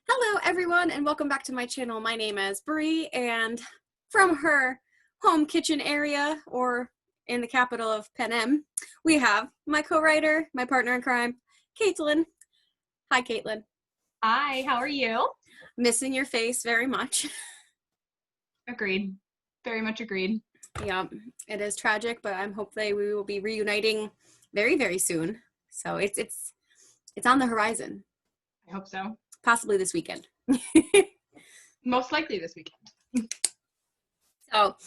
Hello everyone and welcome back to my channel. My name is Bree, and from her home kitchen area, or in the capital of Panem, we have my co-writer, my partner in crime, Caitlin. Hi Caitlin. Hi, how are you? Missing your face very much. Agreed. Very much agreed. Yeah, it is tragic, but I'm hopefully we will be reuniting very, very soon. So it's on the horizon. I hope so. Possibly this weekend. Most likely this weekend. So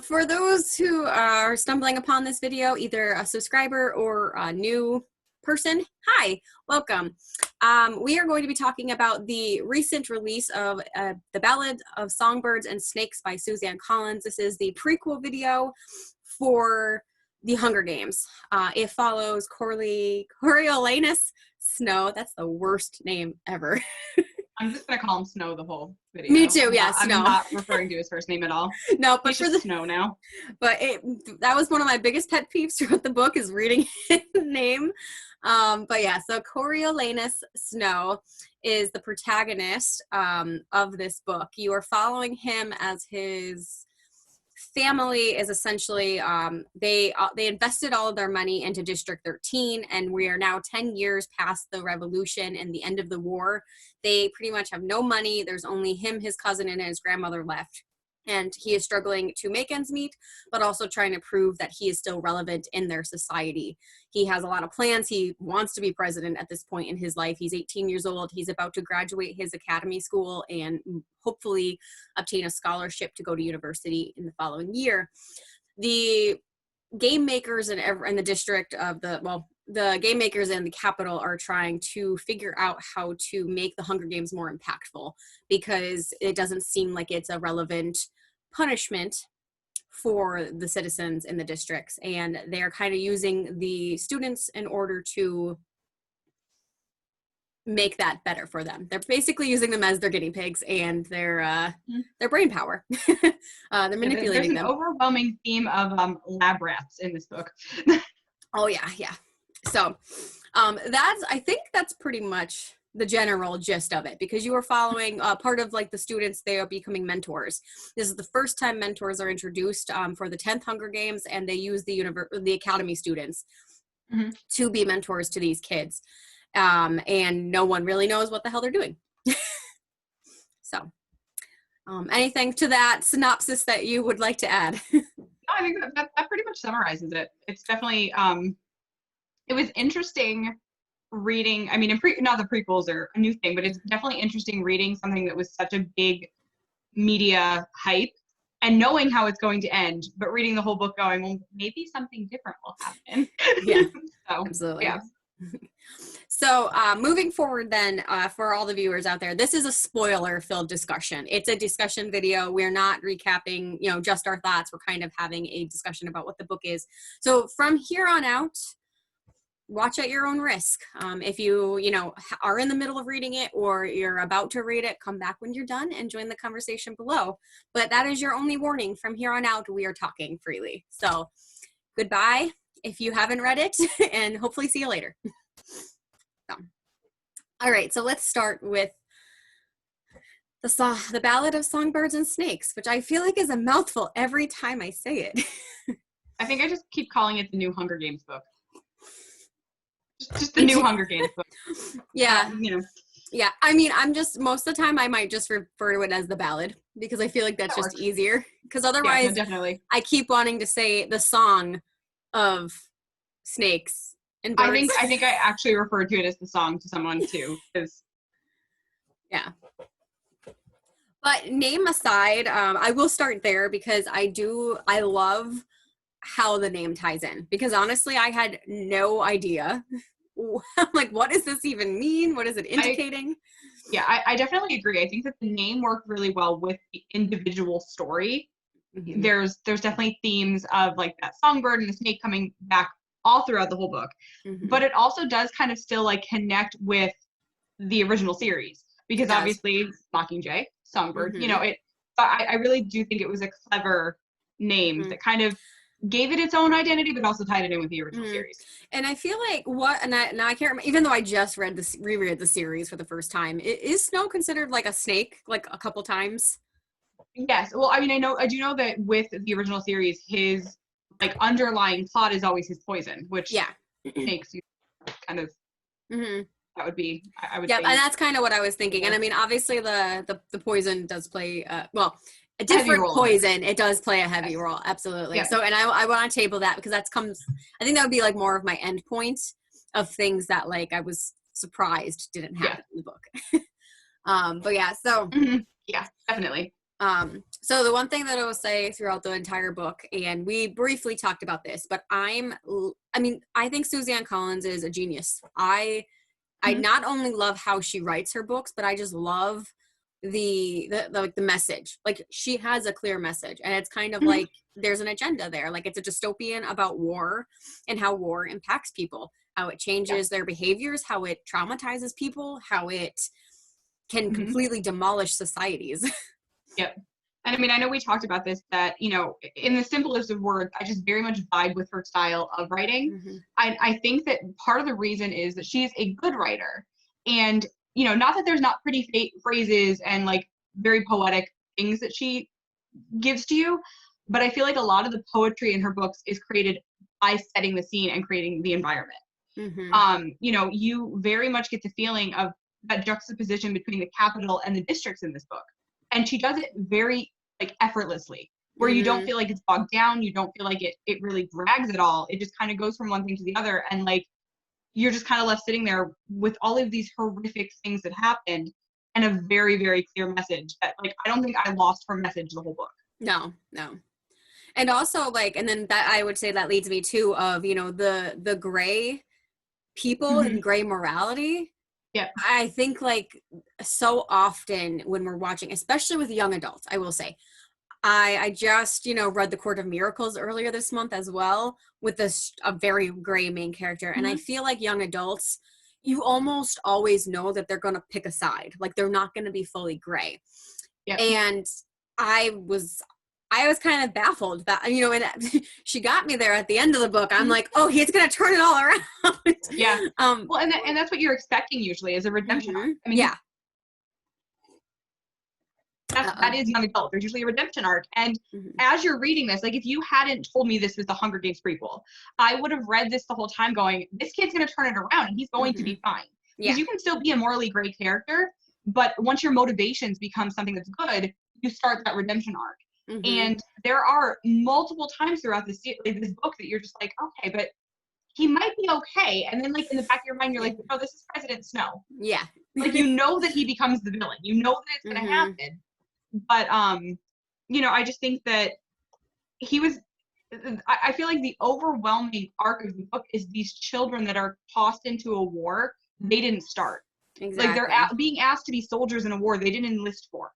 for those who are stumbling upon this video, either a subscriber or a new person, hi, welcome. We are going to be talking about the recent release of the Ballad of Songbirds and Snakes by Suzanne Collins. This is the prequel video for the Hunger Games. It follows Coriolanus Snow. That's the worst name ever. I'm just gonna call him Snow the whole video. Me too, yeah, I'm Snow. not referring to his first name at all. No, but He's for just the Snow now. But that was one of my biggest pet peeves throughout the book, is reading his name. But yeah, so Coriolanus Snow is the protagonist of this book. You are following him as his family is essentially they invested all of their money into District 13, and we are now 10 years past the revolution and the end of the war. They pretty much have no money. There's only him, his cousin, and his grandmother left. And he is struggling to make ends meet, but also trying to prove that he is still relevant in their society. He has a lot of plans. He wants to be president at this point in his life. He's 18 years old. He's about to graduate his academy school and hopefully obtain a scholarship to go to university in the following year. The game makers in the district of the game makers in the capital are trying to figure out how to make the Hunger Games more impactful, because it doesn't seem like it's a relevant punishment for the citizens in the districts, and they're kind of using the students in order to make that better for them. They're basically using them as their guinea pigs and their brain power. They're manipulating them. There's an overwhelming theme of lab rats in this book. Oh yeah. So I think that's pretty much the general gist of it, because you are following part of like the students. They are becoming mentors. This is the first time mentors are introduced for the 10th Hunger Games, and they use the academy students to be mentors to these kids. And no one really knows what the hell they're doing. So anything to that synopsis that you would like to add? I think that pretty much summarizes it. It's definitely it was interesting reading. I mean, now the prequels are a new thing, but it's definitely interesting reading something that was such a big media hype and knowing how it's going to end, but reading the whole book going, well, maybe something different will happen. Yeah, so, absolutely. Yeah. So moving forward then, for all the viewers out there, this is a spoiler-filled discussion. It's a discussion video. We're not recapping, just our thoughts. We're kind of having a discussion about what the book is. So from here on out, watch at your own risk. If you are in the middle of reading it, or you're about to read it, come back when you're done and join the conversation below. But that is your only warning. From here on out, we are talking freely. So goodbye if you haven't read it, and hopefully see you later. So, all right, so let's start with the Ballad of Songbirds and Snakes, which I feel like is a mouthful every time I say it. I think I just keep calling it the new Hunger Games book. Just the new Hunger Games book. Yeah. Yeah, I mean, most of the time I might just refer to it as the ballad, because I feel like that's just easier. Because otherwise, no, definitely. I keep wanting to say the song of snakes and birds. I think I actually referred to it as the song to someone too. Yeah. But name aside, I will start there, because I love how the name ties in, because honestly, I had no idea. I'm like, what does this even mean? What is it indicating? I definitely agree. I think that the name worked really well with the individual story. Mm-hmm. There's definitely themes of like that songbird and the snake coming back all throughout the whole book. Mm-hmm. But it also does kind of still like connect with the original series, because obviously Mockingjay, Songbird, I really do think it was a clever name that kind of gave it its own identity, but also tied it in with the original series. And I feel like now I can't remember, even though I just reread the series for the first time, is Snow considered like a snake, like a couple times? Yes. Well, I mean, I do know that with the original series, his like underlying plot is always his poison, which Yeah. snakes kind of, that would be, I would Yeah, say. and that's kind of what I was thinking. And I mean, obviously the poison does play, well, a Heavy different role. poison. It does play a heavy Yes. role. Absolutely. Yeah. So, and I want to table that because I think that would be like more of my end point of things that like I was surprised didn't happen in the book. But yeah, so. Yeah, definitely. So the one thing that I will say throughout the entire book, and we briefly talked about this, but I think Suzanne Collins is a genius. I not only love how she writes her books, but I just love the like the message. Like she has a clear message, and it's kind of like there's an agenda there. Like it's a dystopian about war and how war impacts people, how it changes their behaviors, how it traumatizes people, how it can completely demolish societies. Yep. And I mean, I know we talked about this, that, you know, in the simplest of words, I just very much vibe with her style of writing. I think that part of the reason is that she is a good writer. And, you know, not that there's not pretty phrases and like very poetic things that she gives to you, but I feel like a lot of the poetry in her books is created by setting the scene and creating the environment. You know, you very much get the feeling of that juxtaposition between the capital and the districts in this book. And she does it very like effortlessly, where you don't feel like it's bogged down, you don't feel like it really drags at all. It just kind of goes from one thing to the other, and like you're just kind of left sitting there with all of these horrific things that happened and a very, very clear message that like I don't think I lost her message the whole book. No. And also like, and then that I would say that leads me to of, you know, the gray people and gray morality. Yeah. I think like so often when we're watching, especially with young adults, I will say, I just, you know, read The Court of Miracles earlier this month as well with a very gray main character. And I feel like young adults, you almost always know that they're going to pick a side. Like they're not going to be fully gray. Yep. And I was kind of baffled that, you know, and she got me there at the end of the book. I'm like, oh, he's going to turn it all around. Yeah. Well, and that's what you're expecting usually is a redemption arc. I mean, yeah. That is young adult. There's usually a redemption arc. And as you're reading this, like if you hadn't told me this was the Hunger Games prequel, I would have read this the whole time going, this kid's going to turn it around and he's going to be fine. Because you can still be a morally great character, but once your motivations become something that's good, you start that redemption arc. And there are multiple times throughout this book that you're just like, okay, but he might be okay. And then like in the back of your mind, you're like, no, this is President Snow. Yeah. Like, you know that he becomes the villain. You know that it's going to happen. But, you know, I just think that I feel like the overwhelming arc of the book is these children that are tossed into a war they didn't start. Exactly. Like they're being asked to be soldiers in a war they didn't enlist for.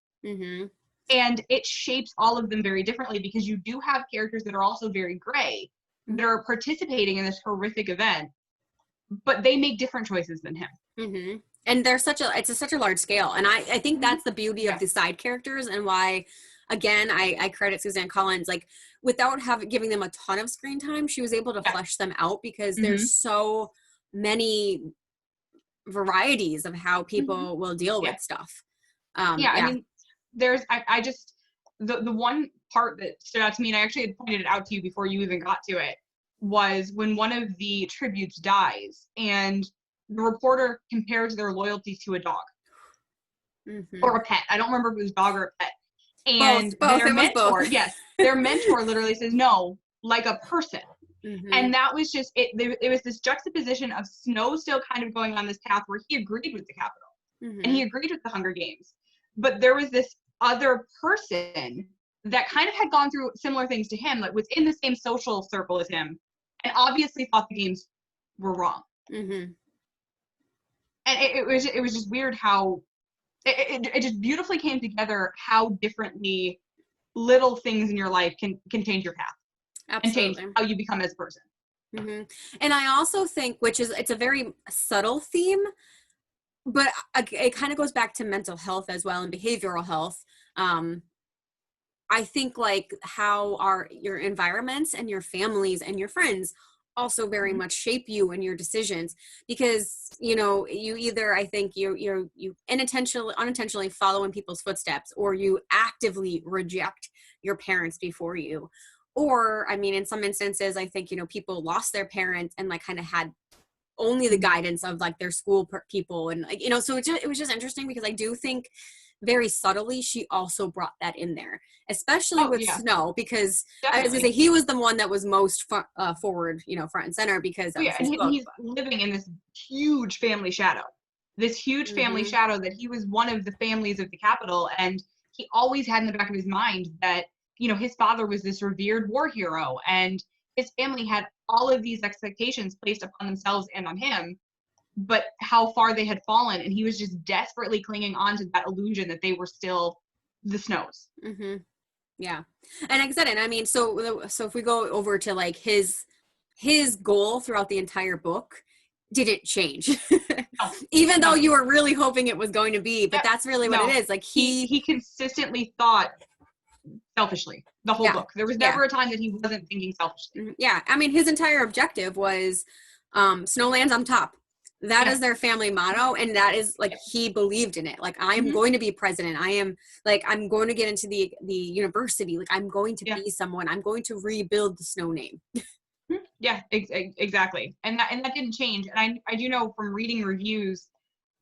And it shapes all of them very differently because you do have characters that are also very gray that are participating in this horrific event, but they make different choices than him. And they're such a large scale. And I think that's the beauty of the side characters and why, again, I credit Suzanne Collins, like without giving them a ton of screen time, she was able to flesh them out because there's so many varieties of how people will deal with stuff. I mean, I just, the one part that stood out to me, and I actually had pointed it out to you before you even got to it, was when one of the tributes dies and the reporter compares their loyalty to a dog or a pet. I don't remember if it was dog or a pet. And both. Their mentor, their mentor literally says, no, like a person. And that was just, it was this juxtaposition of Snow still kind of going on this path where he agreed with the Capitol and he agreed with the Hunger Games. But there was this other person that kind of had gone through similar things to him, like was in the same social circle as him, and obviously thought the games were wrong. And it was just weird how it just beautifully came together how differently little things in your life can change your path. Absolutely. And change how you become as a person. And I also think, it's a very subtle theme, but it kind of goes back to mental health as well and behavioral health. I think like how are your environments and your families and your friends also very Mhm. much shape you and your decisions, because you either, I think you unintentionally follow in people's footsteps, or you actively reject your parents before you. Or I mean, in some instances, I think people lost their parents and like kind of had only the Mhm. guidance of like their school people, and like so it was just interesting, because I do think very subtly she also brought that in there, especially Oh with yeah, Snow, because I was gonna say definitely. he was the one that was most forward, front and center, because Oh that yeah, was and his book. he's living in this huge family shadow. This huge family Mm-hmm. shadow that he was one of the families of the capital, and he always had in the back of his mind that, his father was this revered war hero, and his family had all of these expectations placed upon themselves and on him, but how far they had fallen, and he was just desperately clinging on to that illusion that they were still the Snows. Mm-hmm. Yeah, and like I said, and I mean, so if we go over to like his goal throughout the entire book didn't change. No, Even though no. you were really hoping it was going to be, but Yep. that's really what it No. is. Like He consistently thought selfishly the whole yeah, book. There was yeah, never a time that he wasn't thinking selfishly. yeah. I mean, his entire objective was Snowlands on top. That is Yes. their family motto, and that is like Yep. he believed in it. Like, I am Hmm. going to be president. I am like, I'm going to get into the university. Like, I'm going to Yeah. be someone. I'm going to rebuild the Snow name. Mhm. Yeah. Exactly. And that didn't change. And I do know from reading reviews,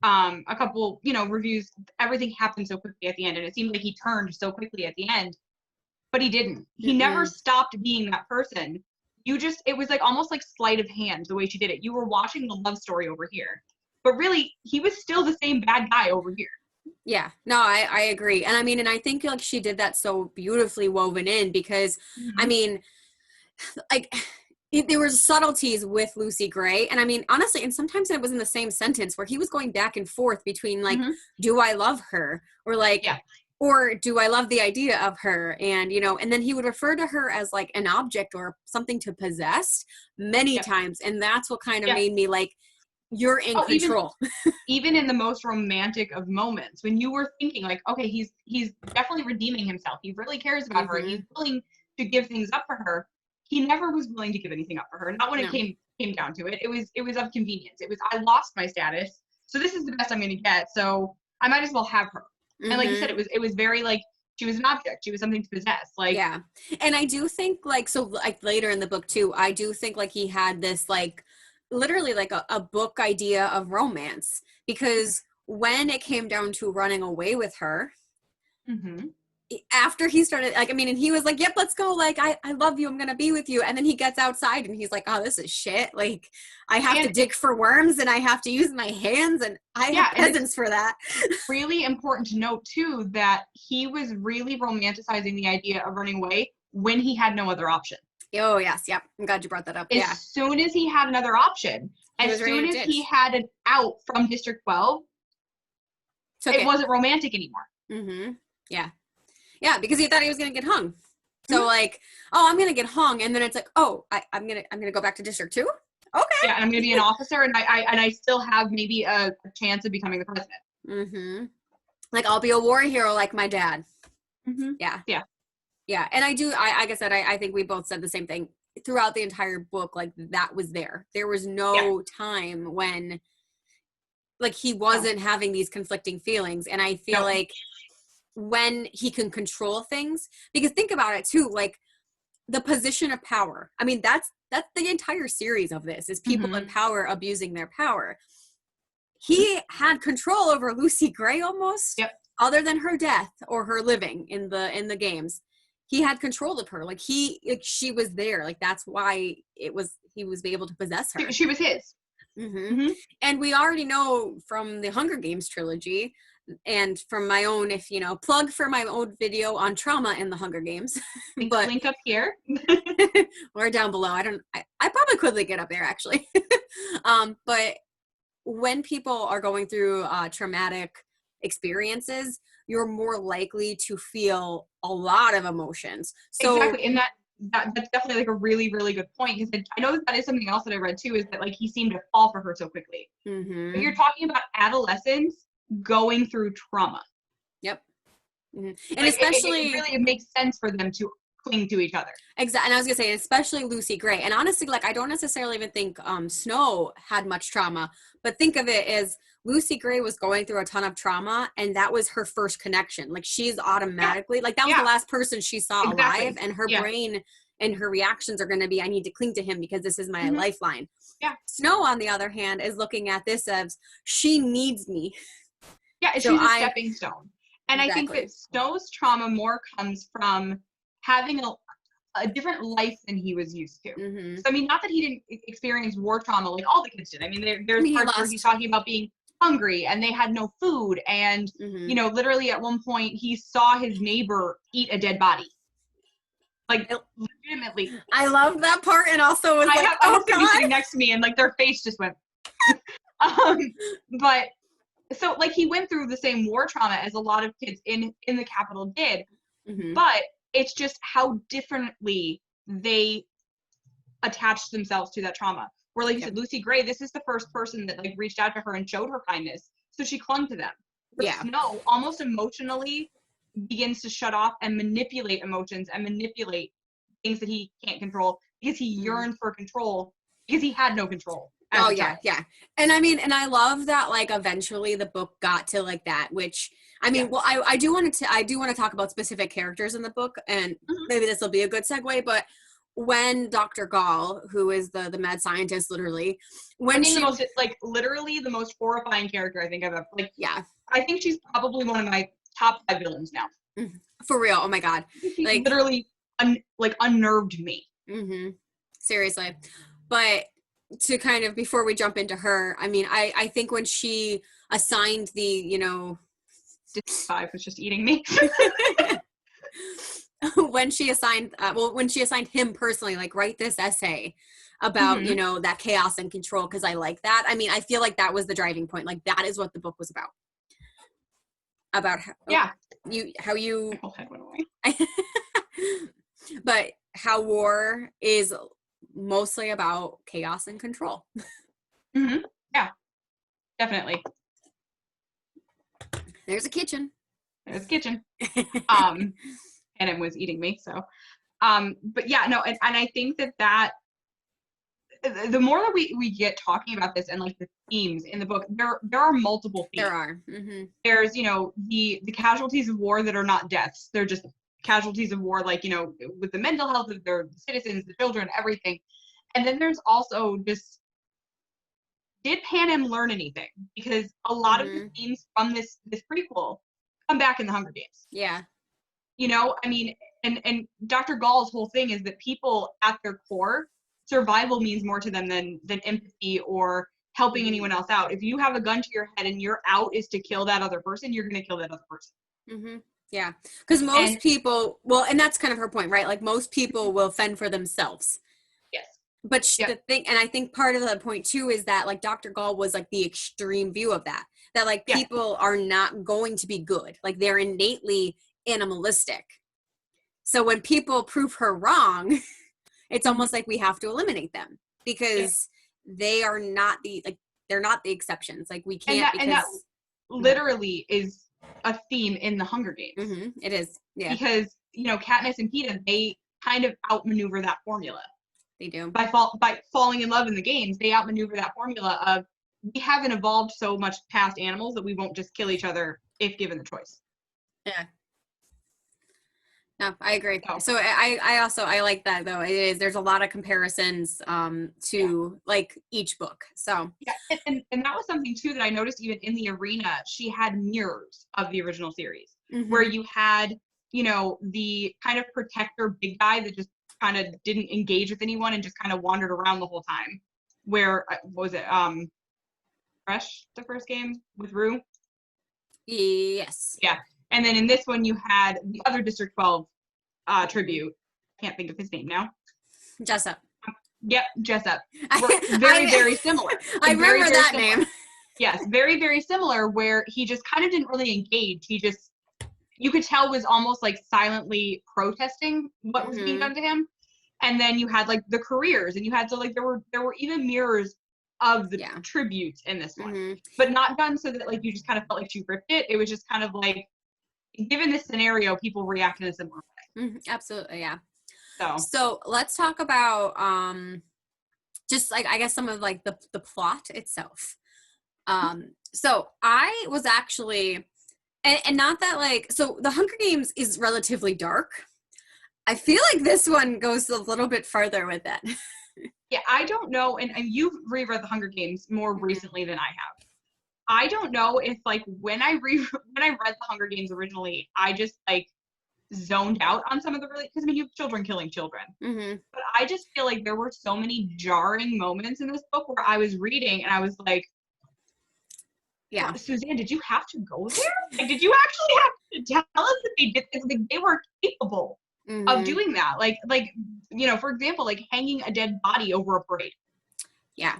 a couple, reviews, everything happened so quickly at the end, and it seemed like he turned so quickly at the end, but he didn't. He never Mm-mm. stopped being that person. It was like almost like sleight of hand the way she did it. You were watching the love story over here, but really he was still the same bad guy over here. Yeah, no, I agree. And I mean, and I think like she did that so beautifully woven in, because I Hmm. mean, like there were subtleties with Lucy Gray, and I mean, honestly, and sometimes it was in the same sentence where he was going back and forth between like, Hmm. do I love her, or like, Yeah. or do I love the idea of her? And and then he would refer to her as like an object or something to possess many Yep. times, and that's what kind of Yeah. made me like, you're in Oh, control. even in the most romantic of moments, when you were thinking like, okay, he's definitely redeeming himself. He really cares about her, and he's Mm-hmm. willing to give things up for her. He never was willing to give anything up for her. Not when it No. came down to it. It was of convenience. It was, I lost my status, so this is the best I'm going to get. So I might as well have her. And like you said, Mm-hmm. it was very like she was an object. She was something to possess. Like, Yeah. And I do think like, so like later in the book too, I do think like he had this like literally like a book idea of romance, because when it came down to running away with her, mm-hmm. after he started like, I mean, and he was like, yep, let's go, like I love you, I'm gonna be with you, and then he gets outside and he's like, oh, this is shit, like I have to And dig for worms and I have to use my hands, and I have yeah, and it's peasants for that. really important to note too that he was really romanticizing the idea of running away when he had no other option. Oh yes, yep, I'm glad you brought that up. As Yeah, soon as he had another option, he as was ready soon to as he ditch. had an out from District 12, Took it it. wasn't romantic anymore. Mm-hmm. Yeah. Yeah, because he thought he was gonna get hung. So Mhm. like, oh, I'm gonna get hung, and then it's like, oh, I'm gonna go back to District Two. Okay. Yeah, and I'm going to be an officer, and I still have maybe a chance of becoming the president. Mm-hmm. Like I'll be a war hero like my dad. Hmm. Yeah, Yeah. yeah. And I do. Like I said, I think we both said the same thing throughout the entire book. Like that was there. There was Yeah. no time when like he No. wasn't having these conflicting feelings, and I feel No. like when he can control things, because think about it too, like the position of power. I mean, that's the entire series of this is people in Hmm. power abusing their power. He had control over Lucy Gray almost, Yep. other than her death or her living in the games. He had control of her. Like she was there. Like that's why he was able to possess her. She was his. Hmm. Hmm. And we already know from the Hunger Games trilogy, and from my own, if plug for my own video on trauma in the Hunger Games, but Link up here. or down below. I probably could link it up there actually. But when people are going through traumatic experiences, you're more likely to feel a lot of emotions. So, Exactly, and that's definitely like a really really good point, because I know that is something else that I read too, is that like he seemed to fall for her so quickly. But mm-hmm, you're talking about adolescents going through trauma. yep, And Like especially it makes sense for them to cling to each other. exactly. And I was gonna say, especially Lucy Gray. And honestly, like I don't necessarily even think Snow had much trauma, but think of it as Lucy Gray was going through a ton of trauma, and that was her first connection. Like she's automatically like that was the last person she saw alive, and her brain and her reactions are going to be, I need to cling to him because this is my lifeline. Yeah. Snow, on the other hand, is looking at this as she needs me. Yeah, so she's a stepping stone. And exactly. I think that Snow's trauma more comes from having a different life than he was used to. So, I mean, not that he didn't experience war trauma like all the kids did. I mean, there's parts where he's talking about being hungry and they had no food. And, you know, literally at one point he saw his neighbor eat a dead body. Like, legitimately. I love that part. And also was I have somebody sitting next to me and like their face just went. But so like he went through the same war trauma as a lot of kids in the Capitol did, but it's just how differently they attached themselves to that trauma. Where like you said, Lucy Gray, this is the first person that like reached out to her and showed her kindness, so she clung to them. But Snow almost emotionally begins to shut off and manipulate emotions and manipulate things that he can't control because he yearned for control because he had no control. Oh yeah. And I mean, and I love that like eventually the book got to like that, which I mean, well, I do want to talk about specific characters in the book, and maybe this will be a good segue, but when Dr. Gall, who is the mad scientist, literally, when she the most, like literally the most horrifying character I think I've ever I think she's probably one of my top 5 villains now. For real. Oh my God. Like literally unnerved me. Seriously. But to kind of, before we jump into her, I mean, I think when she assigned the, you know, 5 was just eating me. when she assigned him personally, like write this essay about, you know, that chaos and control. Cause I like that. I mean, I feel like that was the driving point. Like that is what the book was about. About how you but how war is mostly about chaos and control. Yeah, definitely. There's a kitchen. And it was eating me. So, but yeah, no, and I think that the more that we get talking about this and like the themes in the book, there are multiple themes. There are. There's, you know, the casualties of war that are not deaths. They're just casualties of war, like, you know, with the mental health of their citizens, the children, everything. And then there's also just, did Panem learn anything? Because a lot of the themes from this prequel come back in the Hunger Games. Yeah. You know, I mean, and Dr. Gall's whole thing is that people at their core, survival means more to them than empathy or helping anyone else out. If you have a gun to your head and your out is to kill that other person, you're going to kill that other person. Yeah. Because most people, well, and that's kind of her point, right? Like most people will fend for themselves. Yes. But the thing, and I think part of the point too is that like Dr. Gall was like the extreme view of that like people are not going to be good. Like they're innately animalistic. So when people prove her wrong, it's almost like we have to eliminate them because they are not they're not the exceptions. Like we can't, and that literally is a theme in the Hunger Games. It is. Yeah. Because, you know, Katniss and Peeta, they kind of outmaneuver that formula. They do. By falling in love in the games, they outmaneuver that formula of, we haven't evolved so much past animals that we won't just kill each other if given the choice. Yeah. No, I agree. So I also like that though. There's a lot of comparisons to like each book. So yeah, and that was something too that I noticed even in the arena. She had mirrors of the original series where you had, you know, the kind of protector big guy that just kind of didn't engage with anyone and just kind of wandered around the whole time. Where what was it? Fresh, the first game with Rue. Yes. Yeah. And then in this one, you had the other District 12 tribute. I can't think of his name now. Jessup. Yep, Jessup. Very, very similar. I remember that name. Yes, very, very similar, where he just kind of didn't really engage. He just, you could tell, was almost like silently protesting what was being done to him. And then you had like the careers, and you had, so like there were even mirrors of the tributes in this one, but not done so that like you just kind of felt like she ripped it. It was just kind of like given this scenario, people react in a similar way. Absolutely, yeah. So So let's talk about just like I guess some of like the plot itself. So I was actually and not that like so the Hunger Games is relatively dark. I feel like this one goes a little bit farther with it. yeah, I don't know, and you've reread the Hunger Games more recently than I have. I don't know if like when I read the Hunger Games originally, I just like zoned out on some of the really, because I mean you have children killing children. But I just feel like there were so many jarring moments in this book where I was reading and I was like, Yeah. well, Suzanne, did you have to go there? Like, did you actually have to tell us that they did this? Like, they were capable of doing that. Like, you know, for example, like hanging a dead body over a parade. Yeah.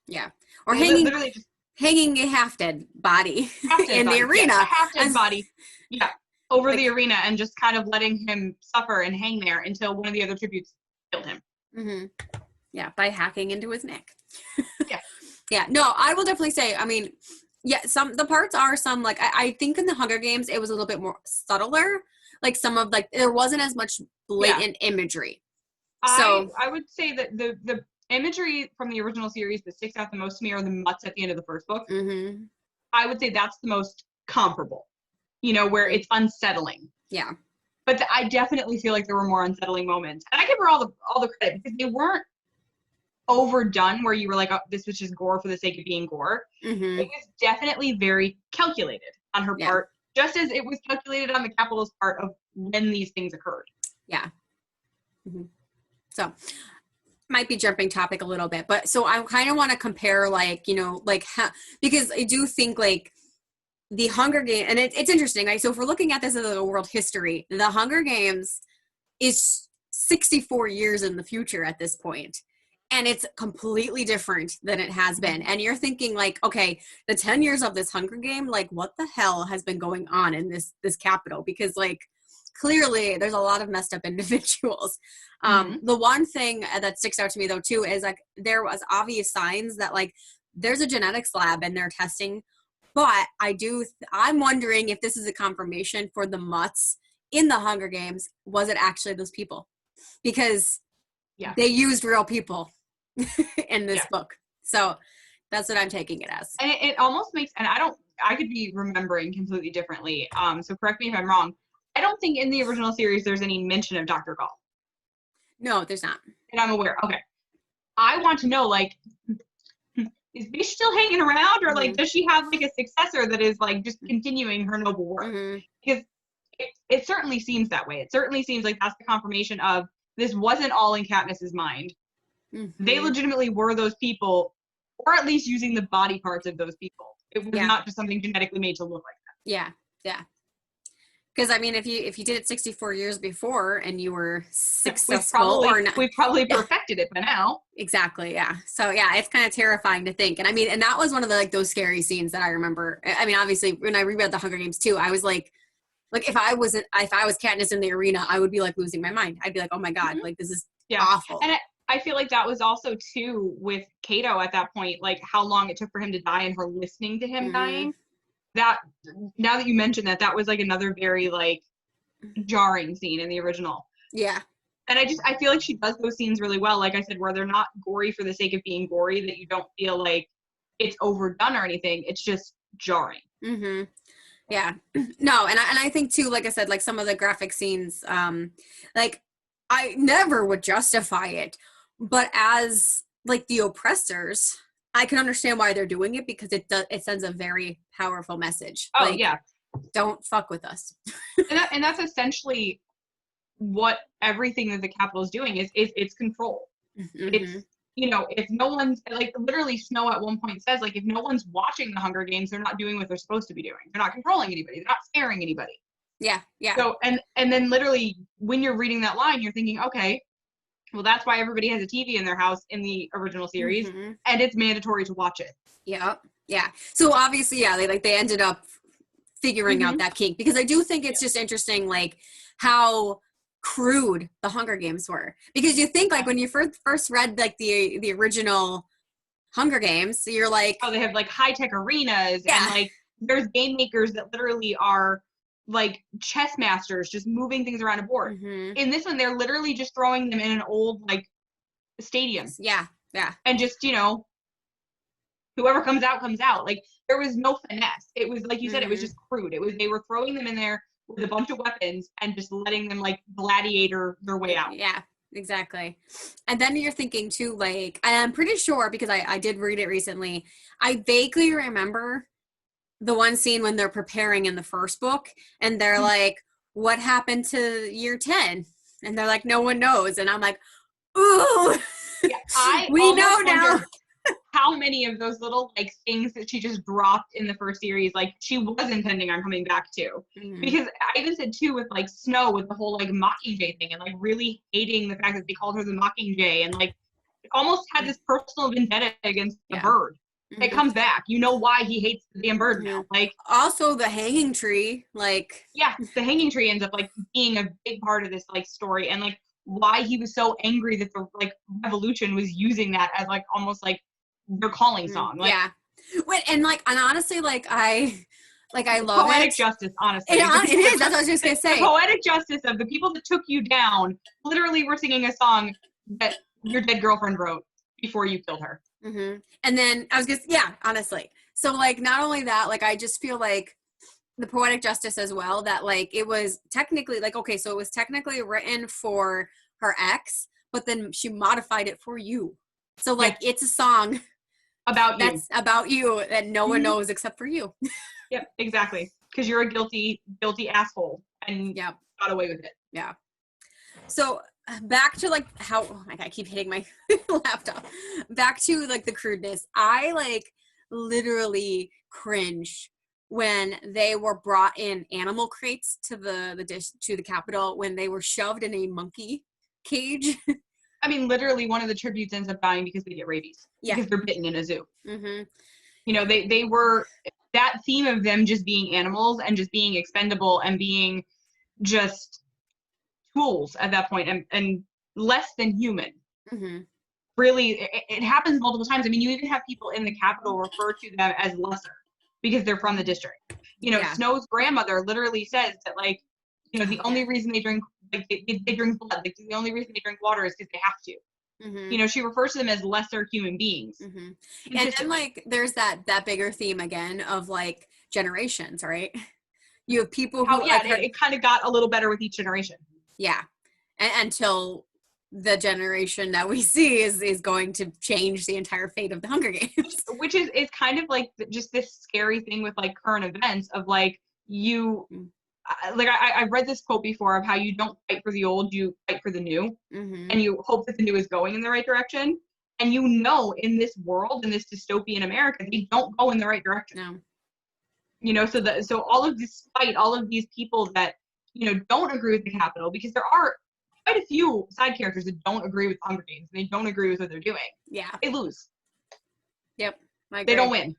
Yeah. Or They hanging literally just hanging a half-dead body in the arena. Yeah, a half-dead body. Yeah. Over like, the arena and just kind of letting him suffer and hang there until one of the other tributes killed him. Yeah, by hacking into his neck. Yeah. Yeah, no, I will definitely say, I mean, yeah, the parts are some, like, I think in the Hunger Games, it was a little bit more subtler. Like, some of, like, there wasn't as much blatant imagery. So I would say that the imagery from the original series that sticks out the most to me are the mutts at the end of the first book. I would say that's the most comparable, you know, where it's unsettling. Yeah. But I definitely feel like there were more unsettling moments. And I give her all the credit because they weren't overdone where you were like, oh, this was just gore for the sake of being gore. It was definitely very calculated on her part, just as it was calculated on the Capitol's part of when these things occurred. Yeah. So might be jumping topic a little bit, but so I kind of want to compare, like, you know, like how, because I do think like the Hunger Games, and it's interesting, right? So if we're looking at this as a world history, the Hunger Games is 64 years in the future at this point, and it's completely different than it has been. And you're thinking like, okay, the 10 years of this Hunger Game, like what the hell has been going on in this capital? Because like clearly there's a lot of messed up individuals. The one thing that sticks out to me though too is like there was obvious signs that like there's a genetics lab and they're testing, but I'm wondering if this is a confirmation for the mutts in the Hunger Games. Was it actually those people? Because they used real people in this book. So that's what I'm taking it as. And it almost makes, and I could be remembering completely differently. So correct me if I'm wrong. I don't think in the original series there's any mention of Dr. Gall. No, there's not. And I'm aware. Okay. I want to know, like, is Bish still hanging around, or like, does she have like a successor that is like just continuing her noble work? Because it certainly seems that way. It certainly seems like that's the confirmation of this wasn't all in Katniss's mind. They legitimately were those people, or at least using the body parts of those people. It was not just something genetically made to look like that. Yeah. Because I mean, if you did it 64 years before and you were successful we've probably perfected it by now. Exactly. Yeah. So yeah, it's kind of terrifying to think. And I mean, and that was one of the like those scary scenes that I remember. I mean, obviously when I reread the Hunger Games too, I was like if I was Katniss in the arena, I would be like losing my mind. I'd be like, oh my God, like this is awful. And I feel like that was also too with Cato at that point, like how long it took for him to die and her listening to him dying. That now that you mentioned that was like another very like jarring scene in the original. Yeah. And I feel like she does those scenes really well, like I said, where they're not gory for the sake of being gory, that you don't feel like it's overdone or anything. It's just jarring. Yeah. No, and I think too, like I said, like some of the graphic scenes, like I never would justify it, but as like the oppressors, I can understand why they're doing it because it sends a very powerful message. Oh like, don't fuck with us. and that's essentially what everything that the Capitol is doing is it's control. It's, you know, if no one's like literally Snow at one point says like if no one's watching the Hunger Games, they're not doing what they're supposed to be doing. They're not controlling anybody. They're not scaring anybody. Yeah. So and then literally when you're reading that line, you're thinking, okay, well, that's why everybody has a TV in their house in the original series, and it's mandatory to watch it. Yeah. So obviously, they ended up figuring out that kink, because I do think it's just interesting, like how crude the Hunger Games were. Because you think like when you first read like the original Hunger Games, so you're like, oh, they have like high tech arenas, and like there's game makers that literally are like chess masters just moving things around a board. Mm-hmm. In this one, they're literally just throwing them in an old like stadium. Yeah. Yeah. And just, whoever comes out comes out. Like there was no finesse. It was like you said, it was Mm-hmm. just crude. It was they were throwing them in there with a bunch of weapons and just letting them like gladiator their way out. Yeah, exactly. And then you're thinking too, like, and I'm pretty sure because I did read it recently. I vaguely remember the one scene when they're preparing in the first book and they're like, what happened to year 10? And they're like, no one knows. And I'm like, ooh, Yeah, I we know now. How many of those little like things that she just dropped in the first series, like she was intending on coming back to. Mm-hmm. Because I even said too with like Snow with the whole like Mockingjay thing and like really hating the fact that they called her the Mockingjay and like almost had this personal vendetta against the bird. Mm-hmm. It comes back. You know why he hates the damn bird now. Like also the hanging tree, like the hanging tree ends up like being a big part of this like story and like why he was so angry that the like revolution was using that as like almost like their calling song. Like, and honestly, I love poetic it. justice, honestly. It is. That's what I was just gonna say. The poetic justice of the people that took you down literally were singing a song that your dead girlfriend wrote before you killed her. Mm-hmm. And then I was just, honestly. So like, not only that, like, I just feel like the poetic justice as well, that like, it was technically like, okay, so it was technically written for her ex, but then she modified it for you. So like, it's a song about you. That's about you that no one knows except for you. Yep, exactly. Because you're a guilty asshole and got away with it. Yeah. So back to like how, oh my God, I keep hitting my laptop. Back to like the crudeness. I like literally cringed when they were brought in animal crates to the Capitol when they were shoved in a monkey cage. I mean, literally one of the tributes ends up dying because they get rabies. Yeah. Because they're bitten in a zoo. Mm-hmm. They were, that theme of them just being animals and just being expendable and being just tools at that point and less than human. Mm-hmm. Really, it happens multiple times. I mean, you even have people in the Capitol refer to them as lesser because they're from the district. Snow's grandmother literally says that, like, the only reason they drink, like, they drink blood. Like, the only reason they drink water is because they have to. Mm-hmm. She refers to them as lesser human beings. Mm-hmm. And then, like, there's that bigger theme again of, like, generations, right? You have people who... it kind of got a little better with each generation. Yeah. Until the generation that we see is going to change the entire fate of the Hunger Games. Which is kind of, like, just this scary thing with, like, current events of, like, you... Like I read this quote before of how you don't fight for the old, you fight for the new, and you hope that the new is going in the right direction. And in this world, in this dystopian America, they don't go in the right direction. No. So all of this fight, all of these people that don't agree with the Capitol, because there are quite a few side characters that don't agree with Hunger Games, and they don't agree with what they're doing. Yeah, they lose. Yep, I agree. They don't win.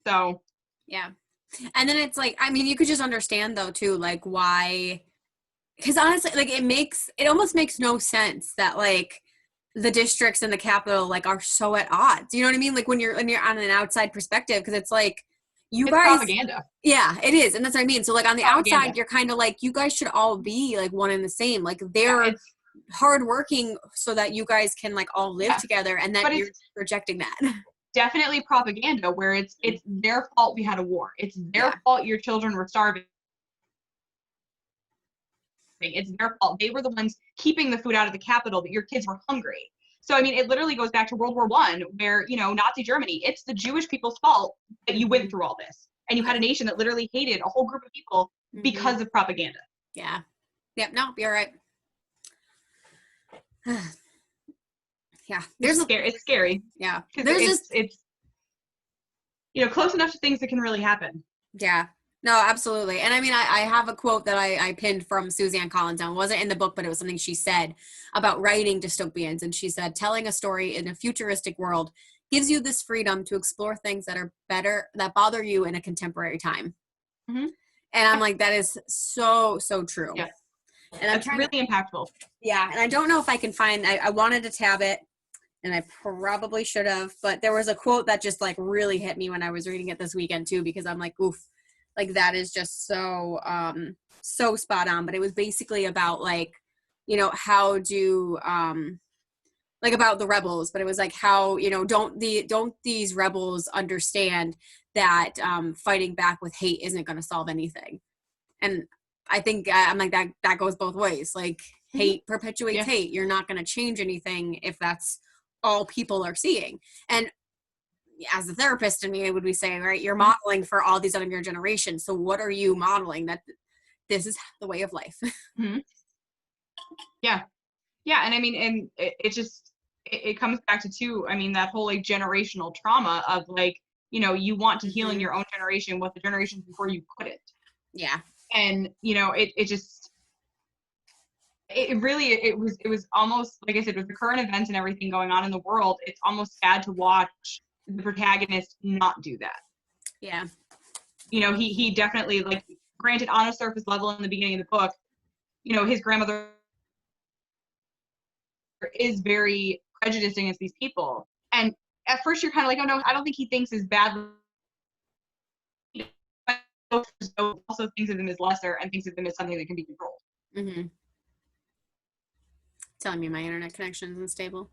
So yeah. And then it's like, I mean, you could just understand though too, like why, because honestly, like it almost makes no sense that like the districts and the Capitol like are so at odds. You know what I mean? Like when you're on an outside perspective, because it's like it's guys propaganda. Yeah, it is, and that's what I mean. So like on the outside, you're kind of like you guys should all be like one and the same. Like they're hardworking so that you guys can like all live together, and then you're rejecting that. Definitely propaganda where it's their fault we had a war. It's their fault your children were starving. It's their fault. They were the ones keeping the food out of the Capitol, but your kids were hungry. So, I mean, it literally goes back to World War I where, Nazi Germany, it's the Jewish people's fault that you went through all this. And you had a nation that literally hated a whole group of people because of propaganda. Yeah. Yep. No, you're right. Yeah, it's scary. Yeah, it's close enough to things that can really happen. Yeah, no, absolutely. And I mean, I have a quote that I pinned from Suzanne Collins. It wasn't in the book, but it was something she said about writing dystopians. And she said, telling a story in a futuristic world gives you this freedom to explore things that are better, that bother you in a contemporary time. Mm-hmm. And I'm like, that is so true. Yeah. And that's really impactful. Yeah, and I don't know if I can find. I wanted to tab it. And I probably should have, but there was a quote that just like really hit me when I was reading it this weekend too, because I'm like, oof, like that is just so so spot on. But it was basically about like, you know, how do like about the rebels, but it was like how, you know, don't these rebels understand that fighting back with hate isn't going to solve anything. And I think I'm like that goes both ways. Like hate perpetuates hate. You're not going to change anything if that's all people are seeing. And as a therapist in me, would we say, right, you're modeling for all these other your generation. So what are you modeling? That this is the way of life. Mm-hmm. Yeah. And I mean, and it just, it comes back to too, I mean, that whole like generational trauma of like, you know, you want to heal in your own generation what the generations before you couldn't. Yeah. And, you know, it just, it really, it was almost, like I said, with the current events and everything going on in the world, it's almost sad to watch the protagonist not do that. Yeah. You know, he definitely, like, granted, on a surface level in the beginning of the book, you know, his grandmother is very prejudiced against these people. And at first you're kind of like, oh no, I don't think he thinks as badly. Also thinks of them as lesser and thinks of them as something that can be controlled. Mm-hmm. Telling me my internet connection isn't stable.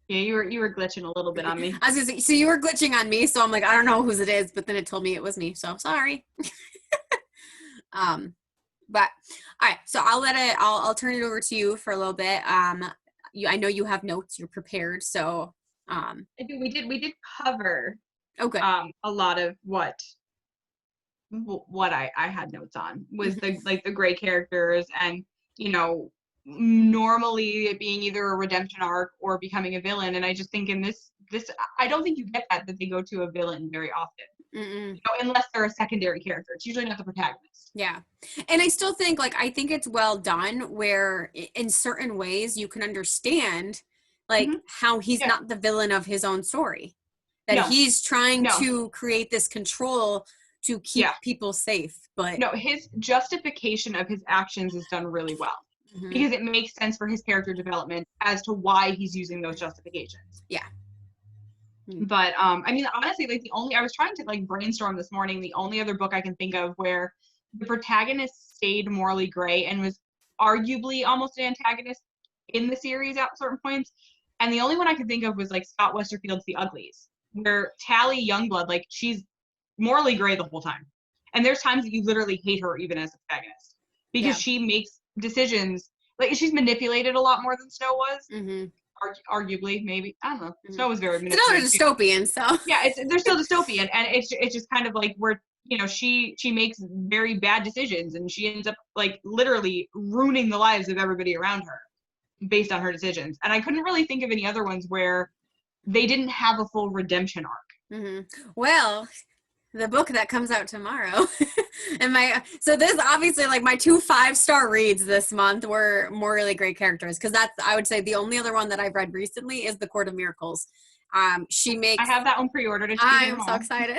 Yeah, you were glitching a little bit on me. I was gonna say, so you were glitching on me, so I'm like, I don't know whose it is, but then it told me it was me, so sorry. But all right, so I'll turn it over to you for a little bit. I know you have notes, you're prepared, so We did cover a lot of what I had notes on was the like the gray characters, and you know, normally it being either a redemption arc or becoming a villain. And I just think in this I don't think you get that they go to a villain very often. You know, unless they're a secondary character. It's usually not the protagonist. Yeah. And I still think, like, I think it's well done where in certain ways you can understand, like, how he's not the villain of his own story. That he's trying to create this control to keep people safe. But no, his justification of his actions is done really well. Because it makes sense for his character development as to why he's using those justifications. Yeah. But I mean, honestly, like I was trying to like brainstorm this morning, the only other book I can think of where the protagonist stayed morally gray and was arguably almost an antagonist in the series at certain points. And the only one I could think of was like Scott Westerfield's The Uglies, where Tally Youngblood, like, she's morally gray the whole time. And there's times that you literally hate her even as a protagonist because she makes decisions, like, she's manipulated a lot more than Snow was. Arguably, maybe, I don't know. Snow was very manipulated. It's still dystopian, so yeah, they're still dystopian, and it's just kind of like where, you know, she makes very bad decisions, and she ends up like literally ruining the lives of everybody around her based on her decisions. And I couldn't really think of any other ones where they didn't have a full redemption arc. Well, the book that comes out tomorrow and so this obviously, like, my 2 5-star reads this month were morally great characters, because that's, I would say, the only other one that I've read recently is The Court of Miracles. She makes, I have that one pre-ordered. I'm so excited.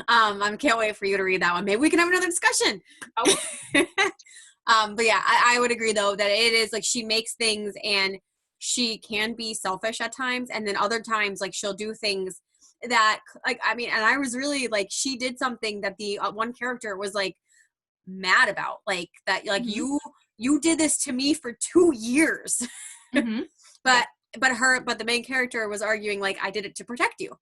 I can't wait for you to read that one. Maybe we can have another discussion. But yeah, I would agree though that it is like she makes things, and she can be selfish at times, and then other times, like, she'll do things that, like, I mean, and I was really like, she did something that the one character was like mad about, like that, like, you did this to me for 2 years. But the main character was arguing like, I did it to protect you,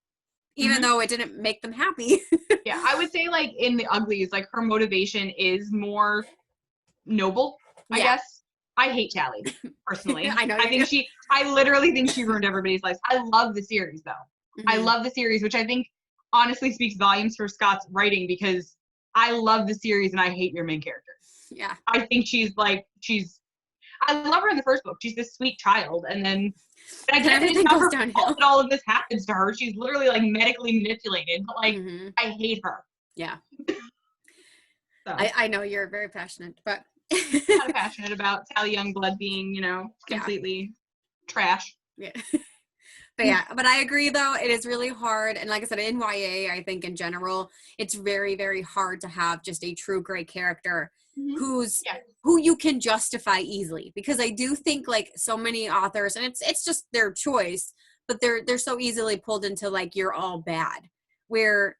even though it didn't make them happy. Yeah, I would say, like, in The Uglies, like, her motivation is more noble, I guess. I hate Tally, personally. I literally think she ruined everybody's lives. I love the series, though. I love the series, which I think honestly speaks volumes for Scott's writing, because I love the series and I hate your main character. Yeah. I think I love her in the first book. She's this sweet child, and then I get that it's not her fault that all of this happens to her. She's literally like medically manipulated, but like I hate her. Yeah. So. I know you're very passionate, but I'm passionate about Tally Youngblood being, you know, completely trash. Yeah. But I agree though, it is really hard. And like I said, in YA, I think in general, it's very, very hard to have just a true great character who you can justify easily. Because I do think, like, so many authors, and it's just their choice, but they're so easily pulled into like, you're all bad. and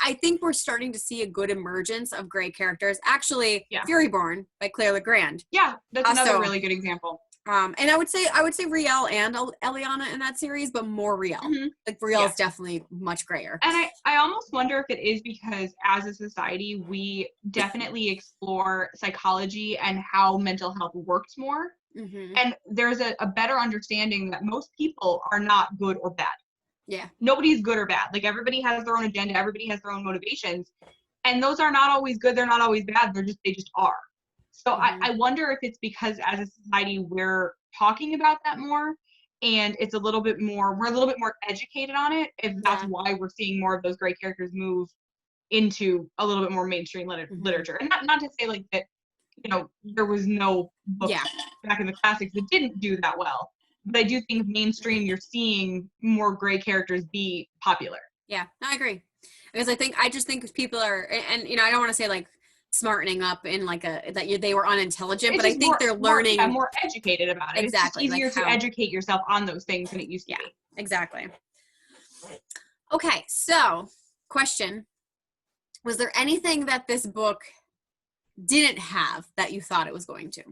I think we're starting to see a good emergence of gray characters. Actually, Yeah. Furyborn by Claire LeGrand. Yeah, that's another really good example. And I would say Riel and Eliana in that series, but more Riel. Like Riel is definitely much grayer. And I almost wonder if it is because as a society, we definitely explore psychology and how mental health works more. And there's a better understanding that most people are not good or bad. Yeah. Nobody's good or bad. Like everybody has their own agenda. Everybody has their own motivations. And those are not always good. They're not always bad. They just are. So I wonder if it's because as a society, we're talking about that more and we're a little bit more educated on it. If that's why we're seeing more of those great characters move into a little bit more mainstream literature. And not to say like that, there was no books back in the classics that didn't do that well. But I do think mainstream, you're seeing more gray characters be popular. Yeah, I agree. Because I just think people are, and I don't want to say like smartening up in like they were unintelligent, but I think they're learning. More educated about it. Exactly. It's just easier to educate yourself on those things than it used to be. Exactly. Okay, so question. Was there anything that this book didn't have that you thought it was going to?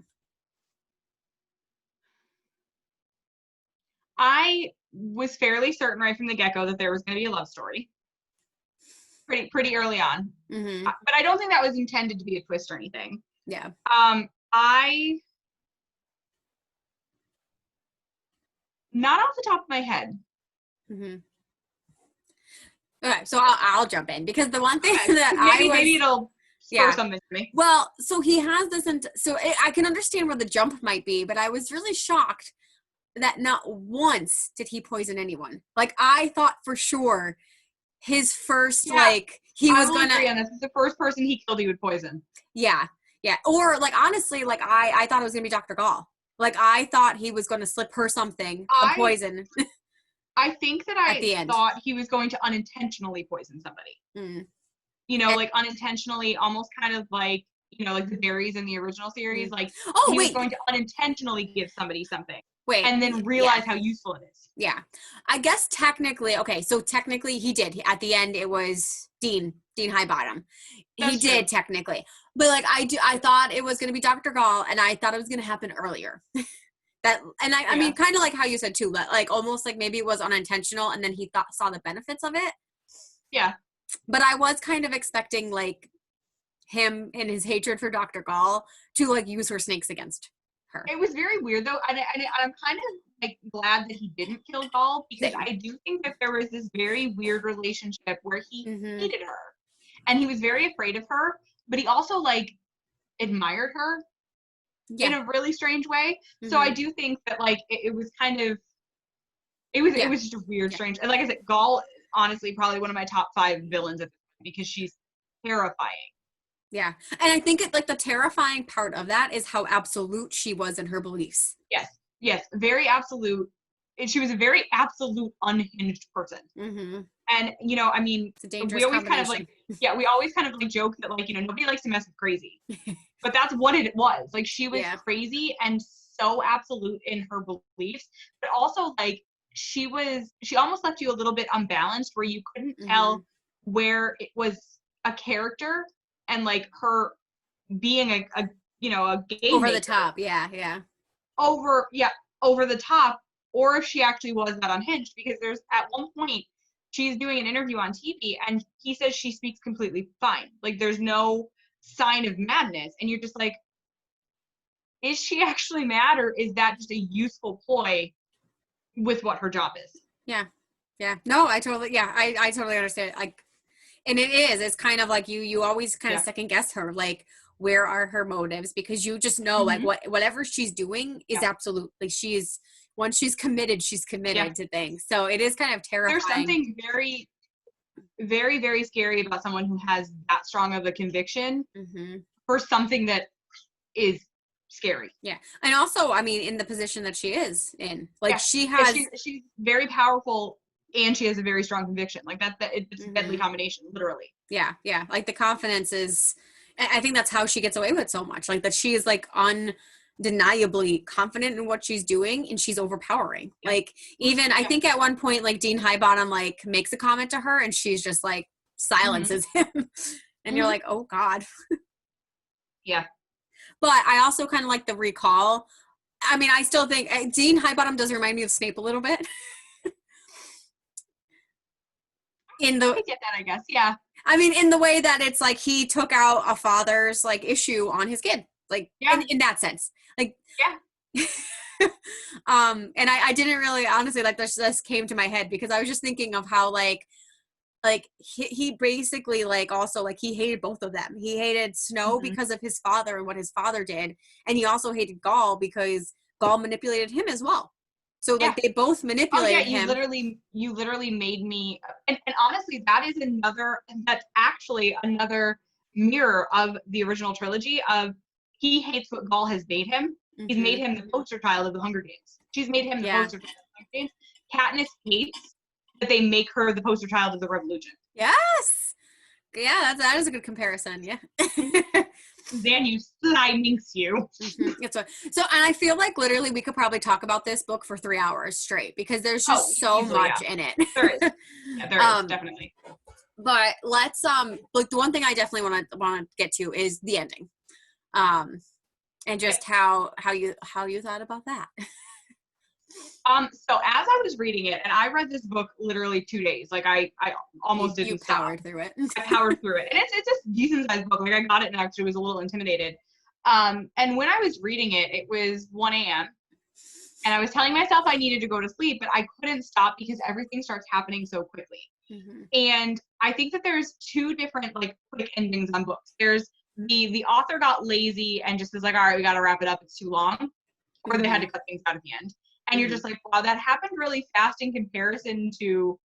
I was fairly certain right from the get-go that there was going to be a love story. Pretty early on. But I don't think that was intended to be a twist or anything. Yeah. Not off the top of my head. Okay, so I'll jump in because the one thing that maybe it'll spur something to me. Well, so he has this, I can understand where the jump might be, but I was really shocked that not once did he poison anyone. Like I thought for sure his first he was gonna agree on this. The first person he killed he would poison. Yeah. Or like honestly, like I thought it was gonna be Dr. Gall. Like I thought he was gonna slip her something of poison. I think that I thought he was going to unintentionally poison somebody. Like unintentionally, almost kind of like like the berries in the original series. Like he was going to unintentionally give somebody something. And then realize how useful it is. Yeah. I guess technically, he did. At the end, it was Dean Highbottom. He did technically. But like I thought it was going to be Dr. Gall, and I thought it was going to happen earlier. I mean, kind of like how you said too, like almost like maybe it was unintentional, and then he saw the benefits of it. Yeah. But I was kind of expecting like him and his hatred for Dr. Gall to like use her snakes against her. It was very weird though, and I'm kind of like glad that he didn't kill Gall because I do think that there was this very weird relationship where he hated her, and he was very afraid of her, but he also like admired her in a really strange way. So I do think that like it was kind of it was just a weird, strange. And like I said, Gall honestly probably one of my top 5 villains because she's terrifying. Yeah. And I think the terrifying part of that is how absolute she was in her beliefs. Yes. Very absolute. And she was a very absolute unhinged person. And, I mean, it's a dangerous we always combination. we always kind of like joke that like, nobody likes to mess with crazy, but that's what it was. Like she was crazy and so absolute in her beliefs, but also like she almost left you a little bit unbalanced where you couldn't tell where it was a character and like her being a game over maker. the top. Yeah. Over the top, or if she actually was that unhinged, because there's at one point she's doing an interview on TV and he says she speaks completely fine. Like there's no sign of madness. And you're just like, is she actually mad or is that just a useful ploy with what her job is? Yeah. No, I totally understand. Like, and it's kind of like you always kind of second guess her. Like, where are her motives? Because you just know like whatever she's doing is absolutely, once she's committed to things. So it is kind of terrifying. There's something very, very, very scary about someone who has that strong of a conviction for something that is scary. Yeah. And also, I mean, in the position that she is in, like she's very powerful and she has a very strong conviction. Like it's a deadly combination, literally. Yeah. Like the confidence is, I think that's how she gets away with so much. Like that she is like undeniably confident in what she's doing, and she's overpowering. Yeah. Like, even I think at one point, like, Dean Highbottom like makes a comment to her, and she's just like silences him, and you're like, oh God. Yeah. But I also kind of like the recall. I mean, I still think Dean Highbottom does remind me of Snape a little bit. I get that, I guess. Yeah. I mean, in the way that it's like he took out a father's like issue on his kid, like in that sense, like and I didn't really honestly like this came to my head because I was just thinking of how like he basically like also like he hated both of them. He hated Snow because of his father and what his father did, and he also hated Gaul because Gaul manipulated him as well. So like they both manipulated him. You literally made me, and honestly, that's actually another mirror of the original trilogy of he hates what Gaul has made him. He's made him the poster child of the Hunger Games. She's made him the poster child of the Hunger Games. Katniss hates that they make her the poster child of the Revolution. Yes. Yeah, that is a good comparison. Yeah. Then you sly minx you. So, and I feel like literally we could probably talk about this book for 3 hours straight because there's just so much in it. There is. Yeah, there is definitely. But let's like the one thing I definitely want to get to is the ending, and just how you thought about that. So as I was reading it, and I read this book literally 2 days, like I almost didn't stop. Powered through it. I powered through it, and it's a decent sized book. Like I got it and actually was a little intimidated. And when I was reading it, it was 1 a.m. and I was telling myself I needed to go to sleep, but I couldn't stop because everything starts happening so quickly. And I think that there's two different like quick endings on books. There's the author got lazy and just was like, all right, we got to wrap it up. It's too long, or they had to cut things out at the end. And you're just like, wow, that happened really fast in comparison to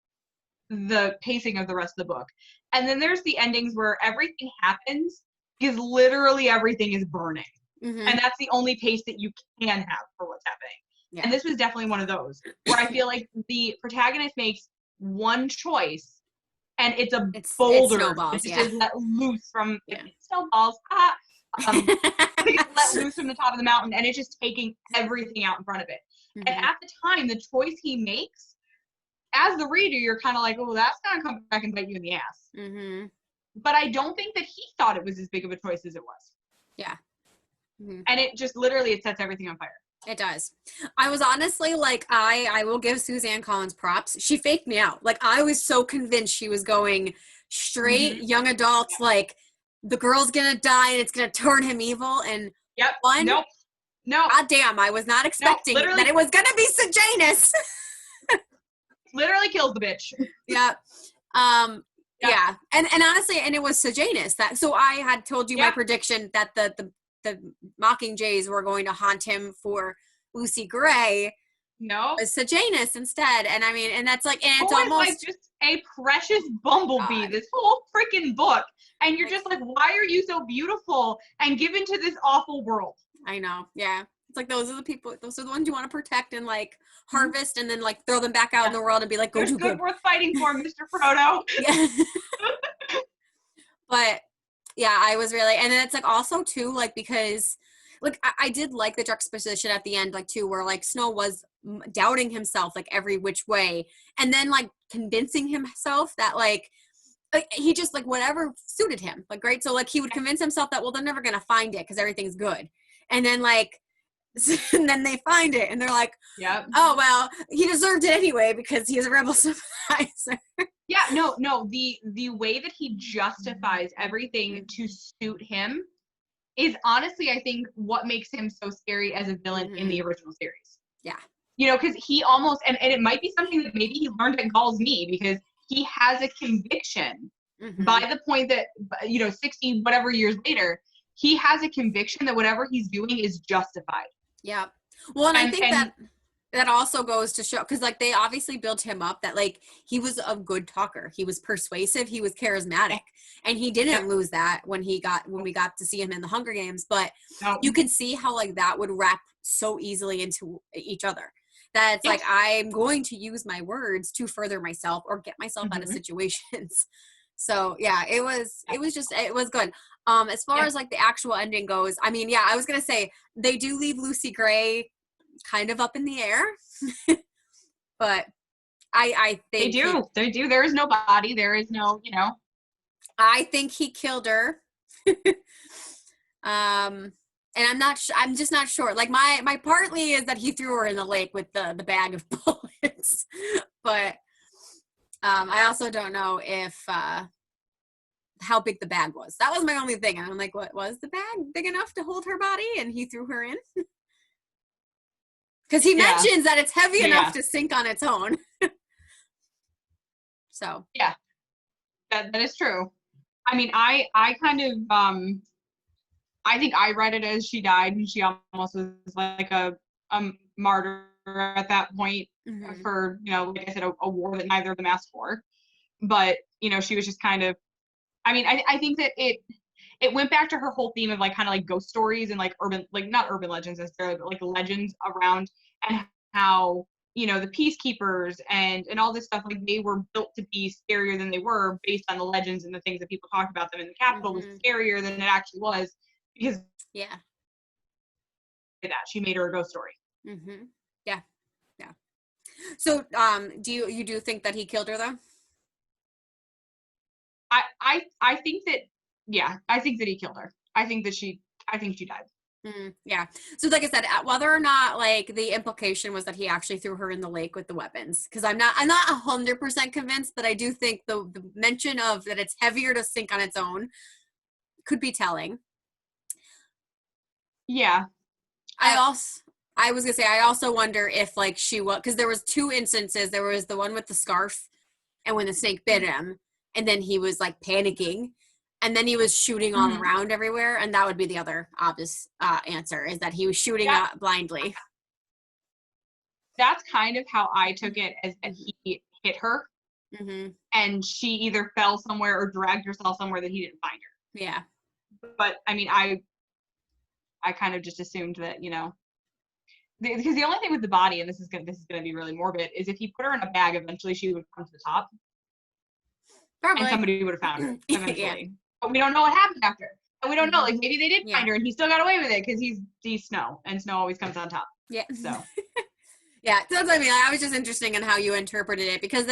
the pacing of the rest of the book. And then there's the endings where everything happens because literally everything is burning. And that's the only pace that you can have for what's happening. Yeah. And this was definitely one of those where I feel like the protagonist makes one choice and it's a boulder that just is let loose from snowballs. Let loose from the top of the mountain, and it's just taking everything out in front of it. And at the time, the choice he makes, as the reader, you're kind of like, oh, that's going to come back and bite you in the ass. But I don't think that he thought it was as big of a choice as it was. Yeah. And it just literally, it sets everything on fire. It does. I was honestly like, I will give Suzanne Collins props. She faked me out. Like, I was so convinced she was going straight young adults, like, the girl's going to die and it's going to turn him evil. And No. God damn, I was not expecting that it was going to be Sejanus. Literally kills the bitch. Yeah. Yeah. And honestly, and it was Sejanus. So I had told you my prediction that the Mockingjays were going to haunt him for Lucy Gray. No. Sejanus instead. And I mean, and that's like, and it's almost like just a precious bumblebee, this whole freaking book. And you're just like, why are you so beautiful and given to this awful world? I know. Yeah. It's like, those are the ones you want to protect and like harvest and then like throw them back out in the world and be like, go do good. Worth fighting for, Mr. Frodo. Yeah. But yeah, I was really, and then it's like also too, like, because like, I did like the juxtaposition at the end, like too, where like Snow was doubting himself, like every which way. And then like convincing himself that like he just like whatever suited him. Like, right. So like he would convince himself that, well, they're never going to find it because everything's good. And then like, and then they find it and they're like, oh, well, he deserved it anyway because he's a rebel sympathizer. Yeah, no, the way that he justifies everything to suit him is honestly, I think, what makes him so scary as a villain in the original series. Yeah. You know, because he almost, and it might be something that maybe he learned at Gaul's Knee, because he has a conviction by the point that, 60 whatever years later, he has a conviction that whatever he's doing is justified. Yeah. Well, and I think that also goes to show, because like they obviously built him up that like he was a good talker, he was persuasive, he was charismatic, and he didn't lose that when we got to see him in the Hunger Games. But you could see how like that would wrap so easily into each other. That it's like, I'm going to use my words to further myself or get myself out of situations. So yeah, it was good. As far as like the actual ending goes, I mean, yeah, I was gonna say they do leave Lucy Gray kind of up in the air, but I They think do. They do. There is no body. There is no, I think he killed her. And I'm just not sure. Like my partly is that he threw her in the lake with the bag of bullets, but I also don't know if how big the bag was. That was my only thing. And I'm like, what, was the bag big enough to hold her body? And he threw her in? Because he mentions that it's heavy enough to sink on its own. So yeah, that is true. I mean, I kind of I think I read it as she died, and she almost was like a martyr at that point for, like I said, a war that neither of them asked for. But she was just kind of. I mean, I think that it went back to her whole theme of like kind of like ghost stories and like urban, like not urban legends necessarily, but like legends around, and how the peacekeepers and all this stuff, like they were built to be scarier than they were based on the legends and the things that people talked about them, and the Capitol was scarier than it actually was because that she made her a ghost story. Yeah. So do you think that he killed her though? I think that I think that he killed her. I think she died. Yeah. So like I said, whether or not like the implication was that he actually threw her in the lake with the weapons, because I'm not 100% convinced, but I do think the mention of that it's heavier to sink on its own could be telling. Yeah. I was gonna say, I also wonder if like she was, because there was two instances. There was the one with the scarf and when the snake bit him, and then he was like panicking, and then he was shooting all around everywhere, and that would be the other obvious answer, is that he was shooting blindly. That's kind of how I took it, as that he hit her, and she either fell somewhere or dragged herself somewhere that he didn't find her. Yeah. But I mean, I kind of just assumed that, because the only thing with the body, and this is gonna be really morbid, is if you put her in a bag, eventually she would come to the top. Probably. And somebody would have found her eventually. Yeah. But we don't know what happened after. And we don't know. Like maybe they did find her and he still got away with it because he's Snow, and Snow always comes on top. Yeah. So. Yeah, that's what I mean. I was just interested in how you interpreted it, because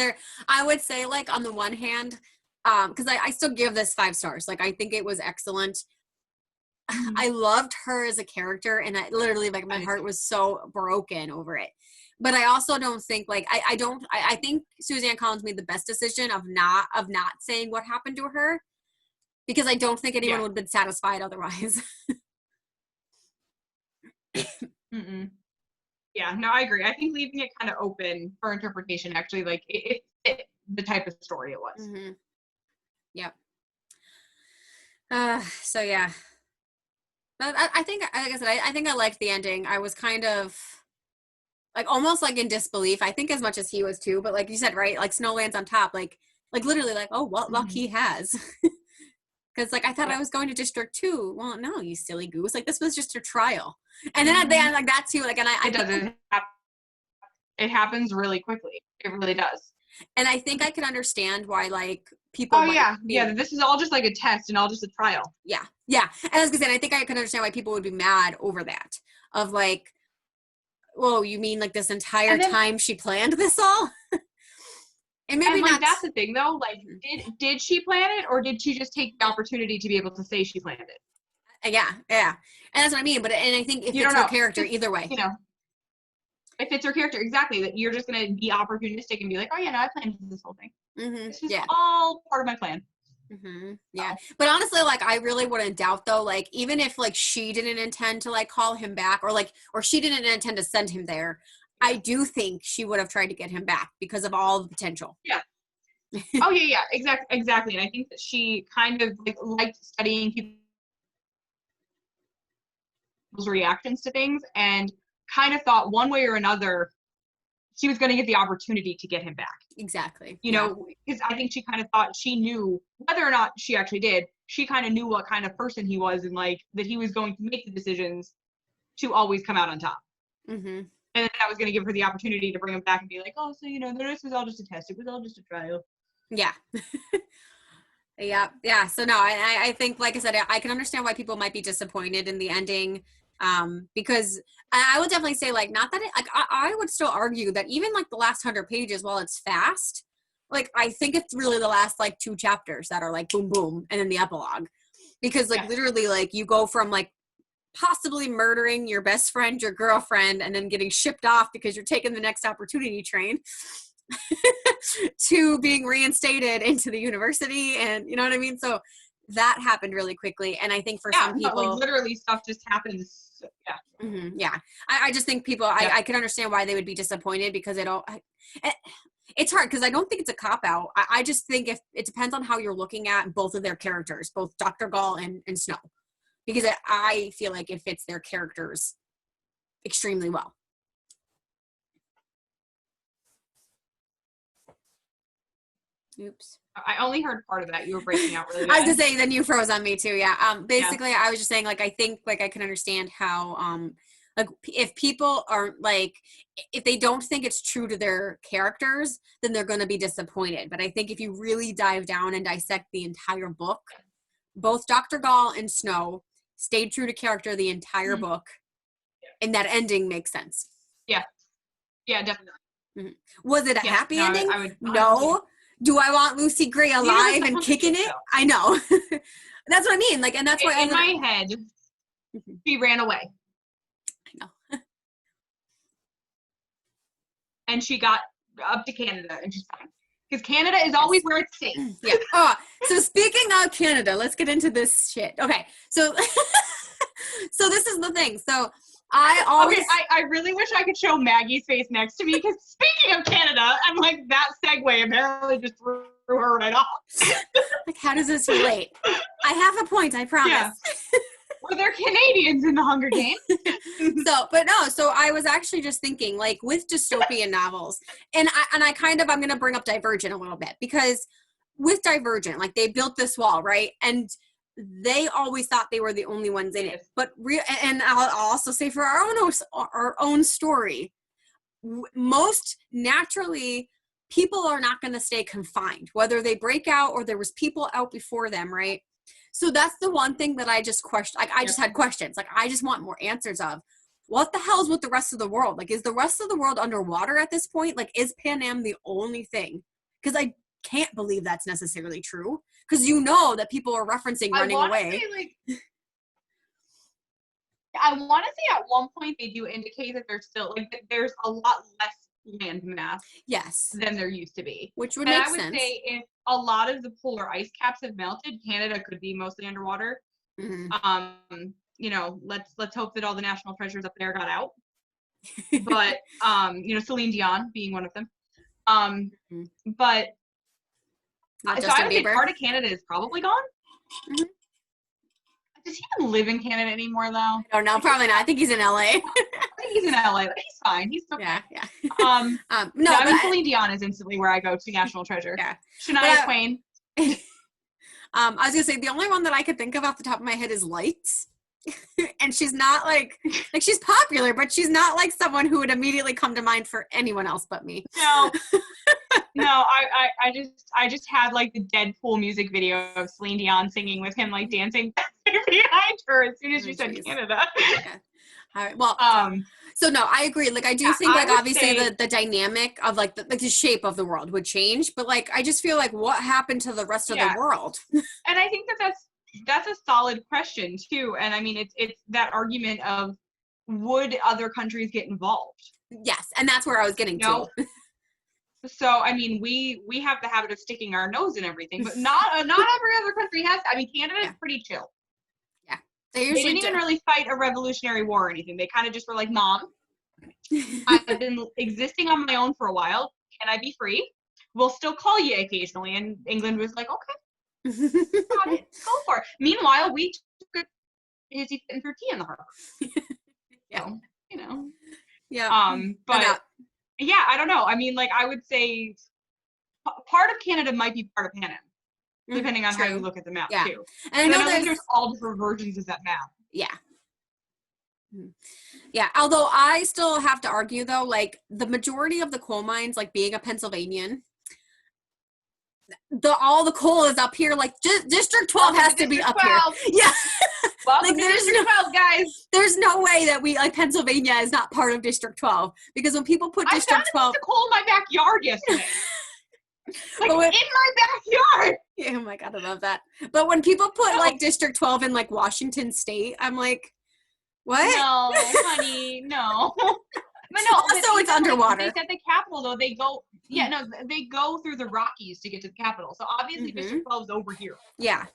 I would say, like, on the one hand, because I still give this 5 stars. Like, I think it was excellent. I loved her as a character, and I literally, like, my heart was so broken over it. But I also don't think, like, I think Suzanne Collins made the best decision of not saying what happened to her, because I don't think anyone would have been satisfied otherwise. Yeah, no, I agree. I think leaving it kind of open for interpretation, actually, like, it fit the type of story it was. Yep. So yeah. But I think, like I said, I think I liked the ending. I was kind of like almost like in disbelief. I think as much as he was too. But like you said, right? Like Snow lands on top. Like literally, like, oh, what luck he has. Because like I thought I was going to District 2. Well, no, you silly goose. Like this was just a trial. And then at the end, like that too. Like, and it doesn't. It happens really quickly. It really does. And I think I can understand why, like, people. Oh yeah. This is all just like a test and all just a trial. Yeah. And I was gonna say, I think I can understand why people would be mad over that. Of like, whoa, you mean like this entire time she planned this all? And maybe like, not. That's the thing, though. Like, did she plan it, or did she just take the opportunity to be able to say she planned it? Yeah, and that's what I mean. But I think if it's her character, either way, if it's her character, exactly, that you're just gonna be opportunistic and be like, oh yeah, no, I planned this whole thing. It's just all part of my plan. Yeah, but honestly, like, I really wouldn't doubt, though, like, even if like she didn't intend to like call him back, or she didn't intend to send him there, I do think she would have tried to get him back because of all the potential. Yeah. Oh yeah, exactly. And I think that she kind of like liked studying people's reactions to things, and kind of thought one way or another she was going to get the opportunity to get him back. Exactly. Because I think she kind of thought she knew, whether or not she actually did, she kind of knew what kind of person he was, and like that he was going to make the decisions to always come out on top. And that was going to give her the opportunity to bring him back and be like, oh, so this was all just a test. It was all just a trial. Yeah. Yeah. So no, I think, like I said, I can understand why people might be disappointed in the ending. Because I would definitely say, like, not that it, like, I would still argue that even like the last 100 pages, while it's fast, like, I think it's really the last like 2 chapters that are like boom, boom, and then the epilogue. Because like literally, like, you go from like possibly murdering your best friend, your girlfriend, and then getting shipped off because you're taking the next opportunity train to being reinstated into the university. And you know what I mean? So that happened really quickly. And I think for some people, like literally stuff just happens. Yeah. I just think people, I can understand why they would be disappointed, because it's hard, because I don't think it's a cop out. I just think if it depends on how you're looking at both of their characters, both Dr. Gall and Snow, because I feel like it fits their characters extremely well. Oops. I only heard part of that. You were breaking out really bad. I was gonna say, then you froze on me too. Yeah. Basically, I was just saying, like, I think, like, I can understand how, like, if people aren't, like, if they don't think it's true to their characters, then they're going to be disappointed. But I think if you really dive down and dissect the entire book, both Dr. Gall and Snow stayed true to character the entire book, and that ending makes sense. Yeah, definitely. Was it a happy ending? I would, no. Do I want Lucy Gray alive and kicking it? I know. That's what I mean. Like, and that's why in my head, she ran away. I know. And she got up to Canada, and she's fine. Because Canada is always where it's safe. Yeah. Oh, so speaking of Canada, let's get into this shit. Okay. So, so this is the thing. So I always. Okay, I really wish I could show Maggie's face next to me, because speaking of Canada, I'm like, that segue apparently just threw her right off. Like, how does this relate? I have a point, I promise. Yeah. Well, they're Canadians in the Hunger Games. So I was actually just thinking, like, with dystopian novels, and I kind of, I'm going to bring up Divergent a little bit, because with Divergent, like, they built this wall, right? And they always thought they were the only ones in it. But and I'll also say, for our own story, most naturally, people are not going to stay confined, whether they break out or there was people out before them, right? So that's the one thing that I just questioned. Like, I just had questions. Like, I just want more answers of, what the hell's with the rest of the world? Like, is the rest of the world underwater at this point? Like, is Pan Am the only thing? Because I can't believe that's necessarily true. Because you know that people are referencing running away. I want to say at one point they do indicate that there's still, like, there's a lot less land mass than there used to be. Which would make sense. And I would say if a lot of the polar ice caps have melted, Canada could be mostly underwater. Mm-hmm. You know, let's hope that all the national treasures up there got out. But you know, Celine Dion being one of them. But so I would say part of Canada is probably gone. Mm-hmm. Does he even live in Canada anymore, though? I don't know. Probably not. I think he's in LA. I think he's in LA. But he's fine. He's okay. Yeah. No, I mean, Celine Dion is instantly where I go to National Treasure. Yeah. Shania Twain. I was gonna say, the only one that I could think of off the top of my head is Lights. And she's not like she's popular, but she's not like someone who would immediately come to mind for anyone else but me. No. No, I just had like the Deadpool music video of Celine Dion singing with him, like dancing behind her as soon as you said Canada. Okay. All right. Well, so no, I agree. Like, I do think, like, obviously the dynamic of like the shape of the world would change, but like, I just feel like, what happened to the rest of the world? And I think that's a solid question too. And I mean, it's that argument of, would other countries get involved? Yes, and that's where I was getting to. So I mean, we have the habit of sticking our nose in everything, but not every other country has. I mean, Canada is pretty chill. Yeah, they didn't even really fight a revolutionary war or anything. They kind of just were like, "Mom, I've been existing on my own for a while. Can I be free? We'll still call you occasionally." And England was like, "Okay, got it, go for it." Meanwhile, we took a busy sitting for tea in the harbor. Yeah, so, you know. Yeah. But. Yeah, I don't know. I mean, like, I would say part of Canada might be part of Pan Am, depending on how you look at the map, too. And I know there's all different versions of that map. Yeah. Yeah, although I still have to argue, though, like, the majority of the coal mines, like, being a Pennsylvanian, all the coal is up here. Like District 12 has to be up 12. here. Yeah. Welcome Like, to there's District 12, guys. There's no way that we, like, Pennsylvania is not part of District 12, because when people put I District found 12, a piece of coal in my backyard yesterday. Like, when, in my backyard. oh my God, I love that. But when people put like District 12 in like Washington State, I'm like, what? No, honey, no. But no, Also, it's underwater. Like, they said the capital, though, they go, they go through the Rockies to get to the capital. So obviously District 12 is over here. Yeah.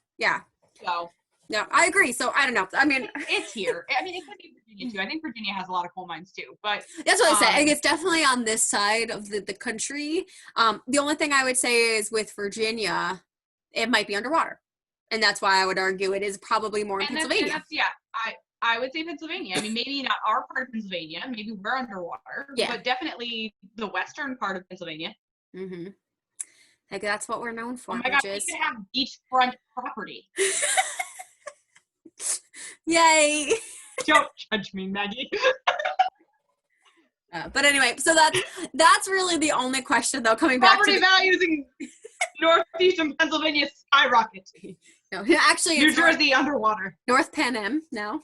So. No, I agree. So I don't know. I mean, it's here. I mean, it could be Virginia too. I think Virginia has a lot of coal mines too. But that's what I said. I think it's definitely on this side of the country. The only thing I would say is with Virginia, it might be underwater, and that's why I would argue it is probably more in Pennsylvania. I would say Pennsylvania. I mean, maybe not our part of Pennsylvania. Maybe we're underwater. Yeah. But definitely the western part of Pennsylvania. Mm-hmm. Like, that's what we're known for. Oh my God, we could have beachfront property. Yay! Don't judge me, Maggie. But anyway, so that's really the only question, though, coming property back to values in northeastern Pennsylvania skyrocket. No, actually, New Jersey underwater. North Pan Am now.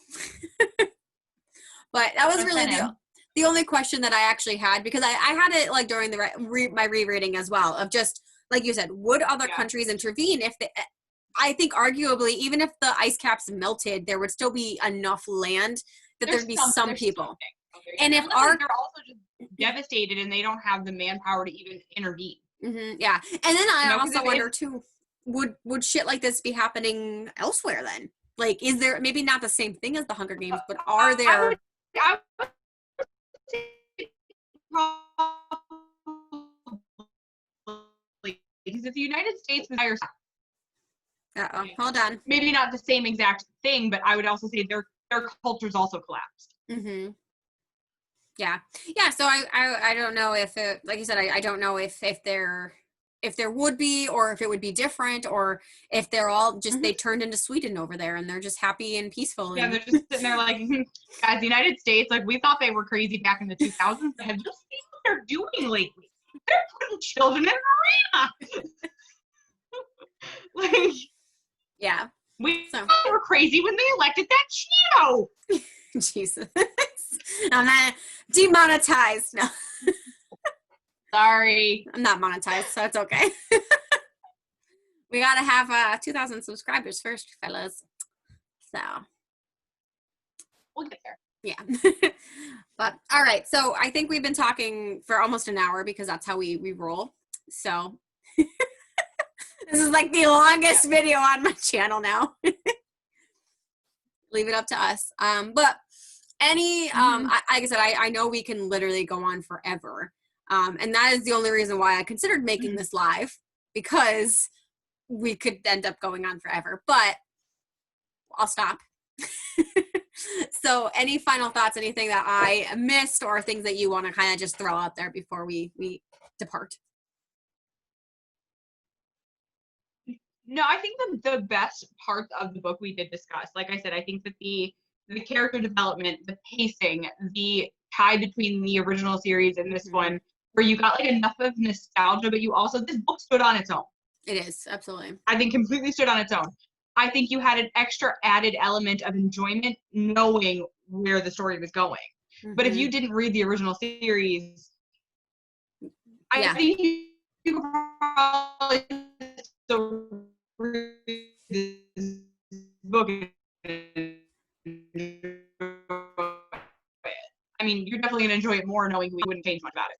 But that was North really the only question that I actually had, because I had it like during my rereading as well, of just like you said, would other countries intervene if they? I think arguably, even if the ice caps melted, there would still be enough land that there'd be some people. And if they're also just devastated and they don't have the manpower to even intervene. Mm-hmm, yeah, and then I also wonder too, would shit like this be happening elsewhere then? Like, is there maybe not the same thing as the Hunger Games, but are there? I would because if the United States was higher. Hold on. Maybe not the same exact thing, but I would also say their cultures also collapsed. Mm-hmm. Yeah. So I don't know if it, like you said, I don't know if there would be, or if it would be different, or if they're all just they turned into Sweden over there and they're just happy and peaceful. Yeah, they're just sitting there like, guys, the United States, like, we thought they were crazy back in the 2000s. They have just seen what they're doing lately. They're putting children in an arena. Like, yeah. We thought they were crazy when they elected that Cheeto. Jesus. I'm not demonetized. No. Sorry. I'm not monetized, so it's okay. We gotta have 2,000 subscribers first, fellas. So we'll get there. Yeah. But all right, so I think we've been talking for almost an hour, because that's how we roll. So this is like the longest video on my channel now. Leave it up to us. But like I said, I know we can literally go on forever. And that is the only reason why I considered making this live, because we could end up going on forever, but I'll stop. So any final thoughts, anything that I missed, or things that you want to kind of just throw out there before we depart? No, I think the best parts of the book we did discuss. Like I said, I think that the character development, the pacing, the tie between the original series and this one, where you got like enough of nostalgia, but you also, this book stood on its own. It is, absolutely. I think completely stood on its own. I think you had an extra added element of enjoyment knowing where the story was going. Mm-hmm. But if you didn't read the original series, I think you could probably still read this book. I mean, you're definitely going to enjoy it more knowing we wouldn't change much about it.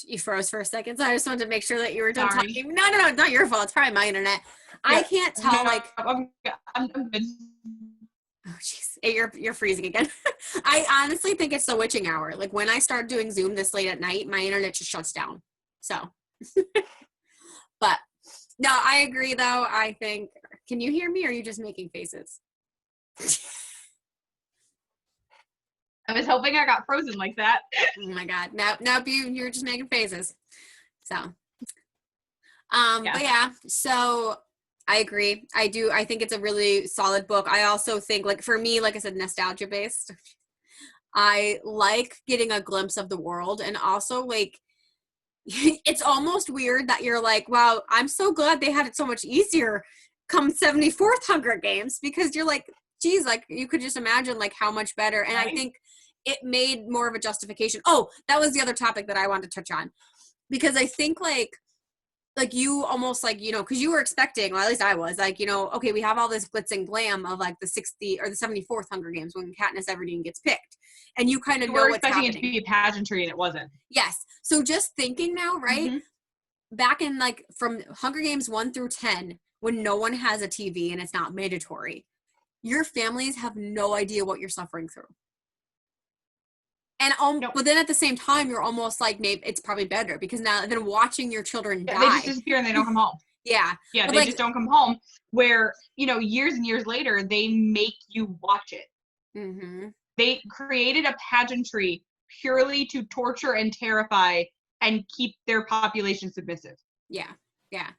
You froze for a second, so I just wanted to make sure that you were done talking. No, not your fault. It's probably my internet. Yeah. I can't tell, I'm good. Oh, jeez. You're freezing again. I honestly think it's the witching hour. Like, when I start doing Zoom this late at night, my internet just shuts down. So, but no, I agree though. I think, can you hear me, or are you just making faces? I was hoping I got frozen like that. Oh my God. Nope, you're just making faces. So, but yeah, so I agree. I think it's a really solid book. I also think, like, for me, like I said, nostalgia based. I like getting a glimpse of the world, and also, like, it's almost weird that you're like, wow, I'm so glad they had it so much easier come 74th Hunger Games, because you're like, geez, like you could just imagine like how much better. And I think it made more of a justification. Oh, that was the other topic that I wanted to touch on, because I think like you almost like, you know, because you were expecting, well, at least I was like, you know, okay, we have all this glitz and glam of like the 60 or the 74th Hunger Games when Katniss Everdeen gets picked, and you kind of know what's happening. We're expecting it to be a pageantry, and it wasn't. Yes. So just thinking now, right? Back in like from Hunger Games 1 through 10, when no one has a TV and it's not mandatory, your families have no idea what you're suffering through. And but then at the same time, you're almost like, maybe it's probably better, because now then watching your children die. They just disappear and they don't come home. Yeah. Yeah, but they like, just don't come home, where, you know, years and years later, they make you watch it. They created a pageantry purely to torture and terrify and keep their population submissive. Yeah. Yeah.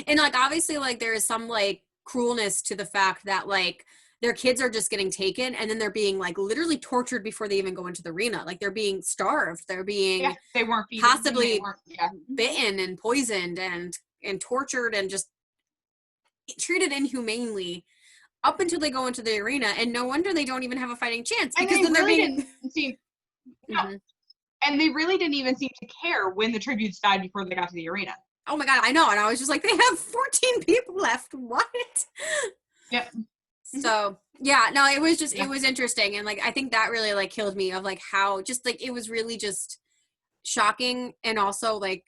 And like, obviously, like there is some like cruelness to the fact that like their kids are just getting taken and then they're being like literally tortured before they even go into the arena. Like they're being starved. They're being they weren't possibly bitten and poisoned and tortured and just treated inhumanely up until they go into the arena. And no wonder they don't even have a fighting chance, because then they're being and they really didn't even seem to care when the tributes died before they got to the arena. Oh my God, I know. And I was just like, they have 14 people left. What? Yep. So yeah, no, it was just, it was interesting. And like, I think that really like killed me, of like how just like, it was really just shocking. And also like,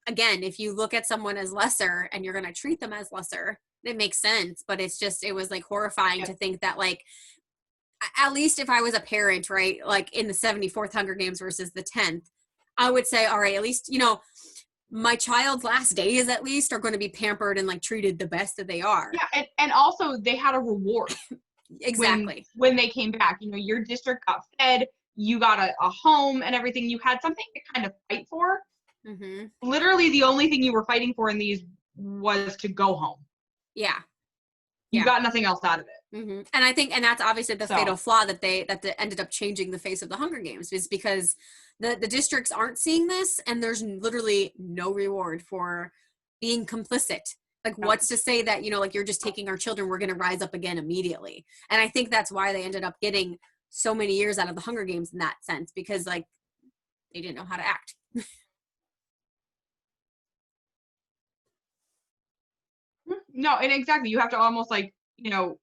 again, if you look at someone as lesser and you're going to treat them as lesser, it makes sense. But it's just, it was like horrifying to think that like, at least if I was a parent, right, like in the 74th Hunger Games versus the 10th, I would say, all right, at least, you know, my child's last days at least are going to be pampered and like treated the best that they are. Yeah, and also they had a reward. Exactly. When they came back, you know, your district got fed, you got a home and everything. You had something to kind of fight for. Literally the only thing you were fighting for in these was to go home. Yeah. You got nothing else out of it. And I think, and that's obviously the fatal flaw that they ended up changing the face of the Hunger Games, is because the districts aren't seeing this, and there's literally no reward for being complicit. Like, what's to say that, you know, like, you're just taking our children, we're going to rise up again immediately. And I think that's why they ended up getting so many years out of the Hunger Games in that sense, because like they didn't know how to act. No, and exactly, you have to almost like, you know,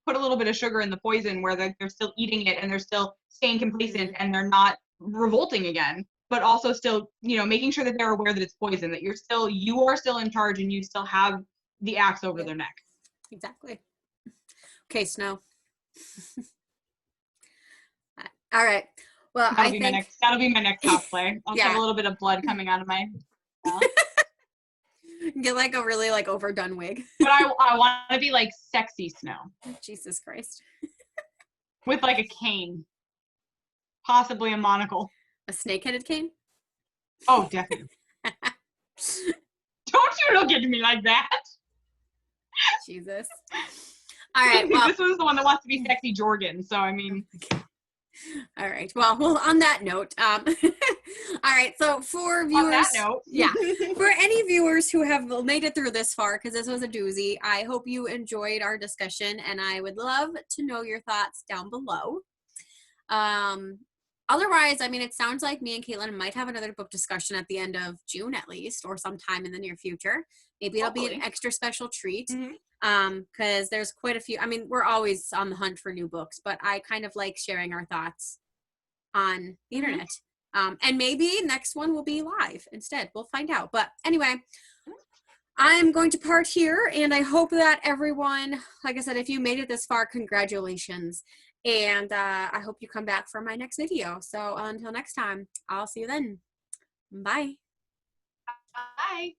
put a little bit of sugar in the poison, where they're still eating it and they're still staying complacent and they're not revolting again, but also still, you know, making sure that they're aware that it's poison, that you are still in charge and you still have the axe over their neck. Exactly. Okay, Snow. All right. Well, that'll be my next cosplay. I'll have a little bit of blood coming out of my mouth. Get like a really like overdone wig. But I want to be like sexy Snow. Jesus Christ. With like a cane. Possibly a monocle. A snake-headed cane? Oh, definitely. Don't get to me like that. Jesus. All right. Well, this was the one that wants to be sexy Jorgen, so I mean. All right. Well, on that note, all right. So for viewers, on that note, for any viewers who have made it through this far, because this was a doozy, I hope you enjoyed our discussion, and I would love to know your thoughts down below. Otherwise, I mean, it sounds like me and Caitlin might have another book discussion at the end of June, at least, or sometime in the near future. Maybe it'll be an extra special treat. Because there's quite a few. I mean, we're always on the hunt for new books, but I kind of like sharing our thoughts on the internet. And maybe next one will be live instead. We'll find out. But anyway, I'm going to part here, and I hope that everyone, like I said, if you made it this far, congratulations. And I hope you come back for my next video. So until next time, I'll see you then. Bye. Bye.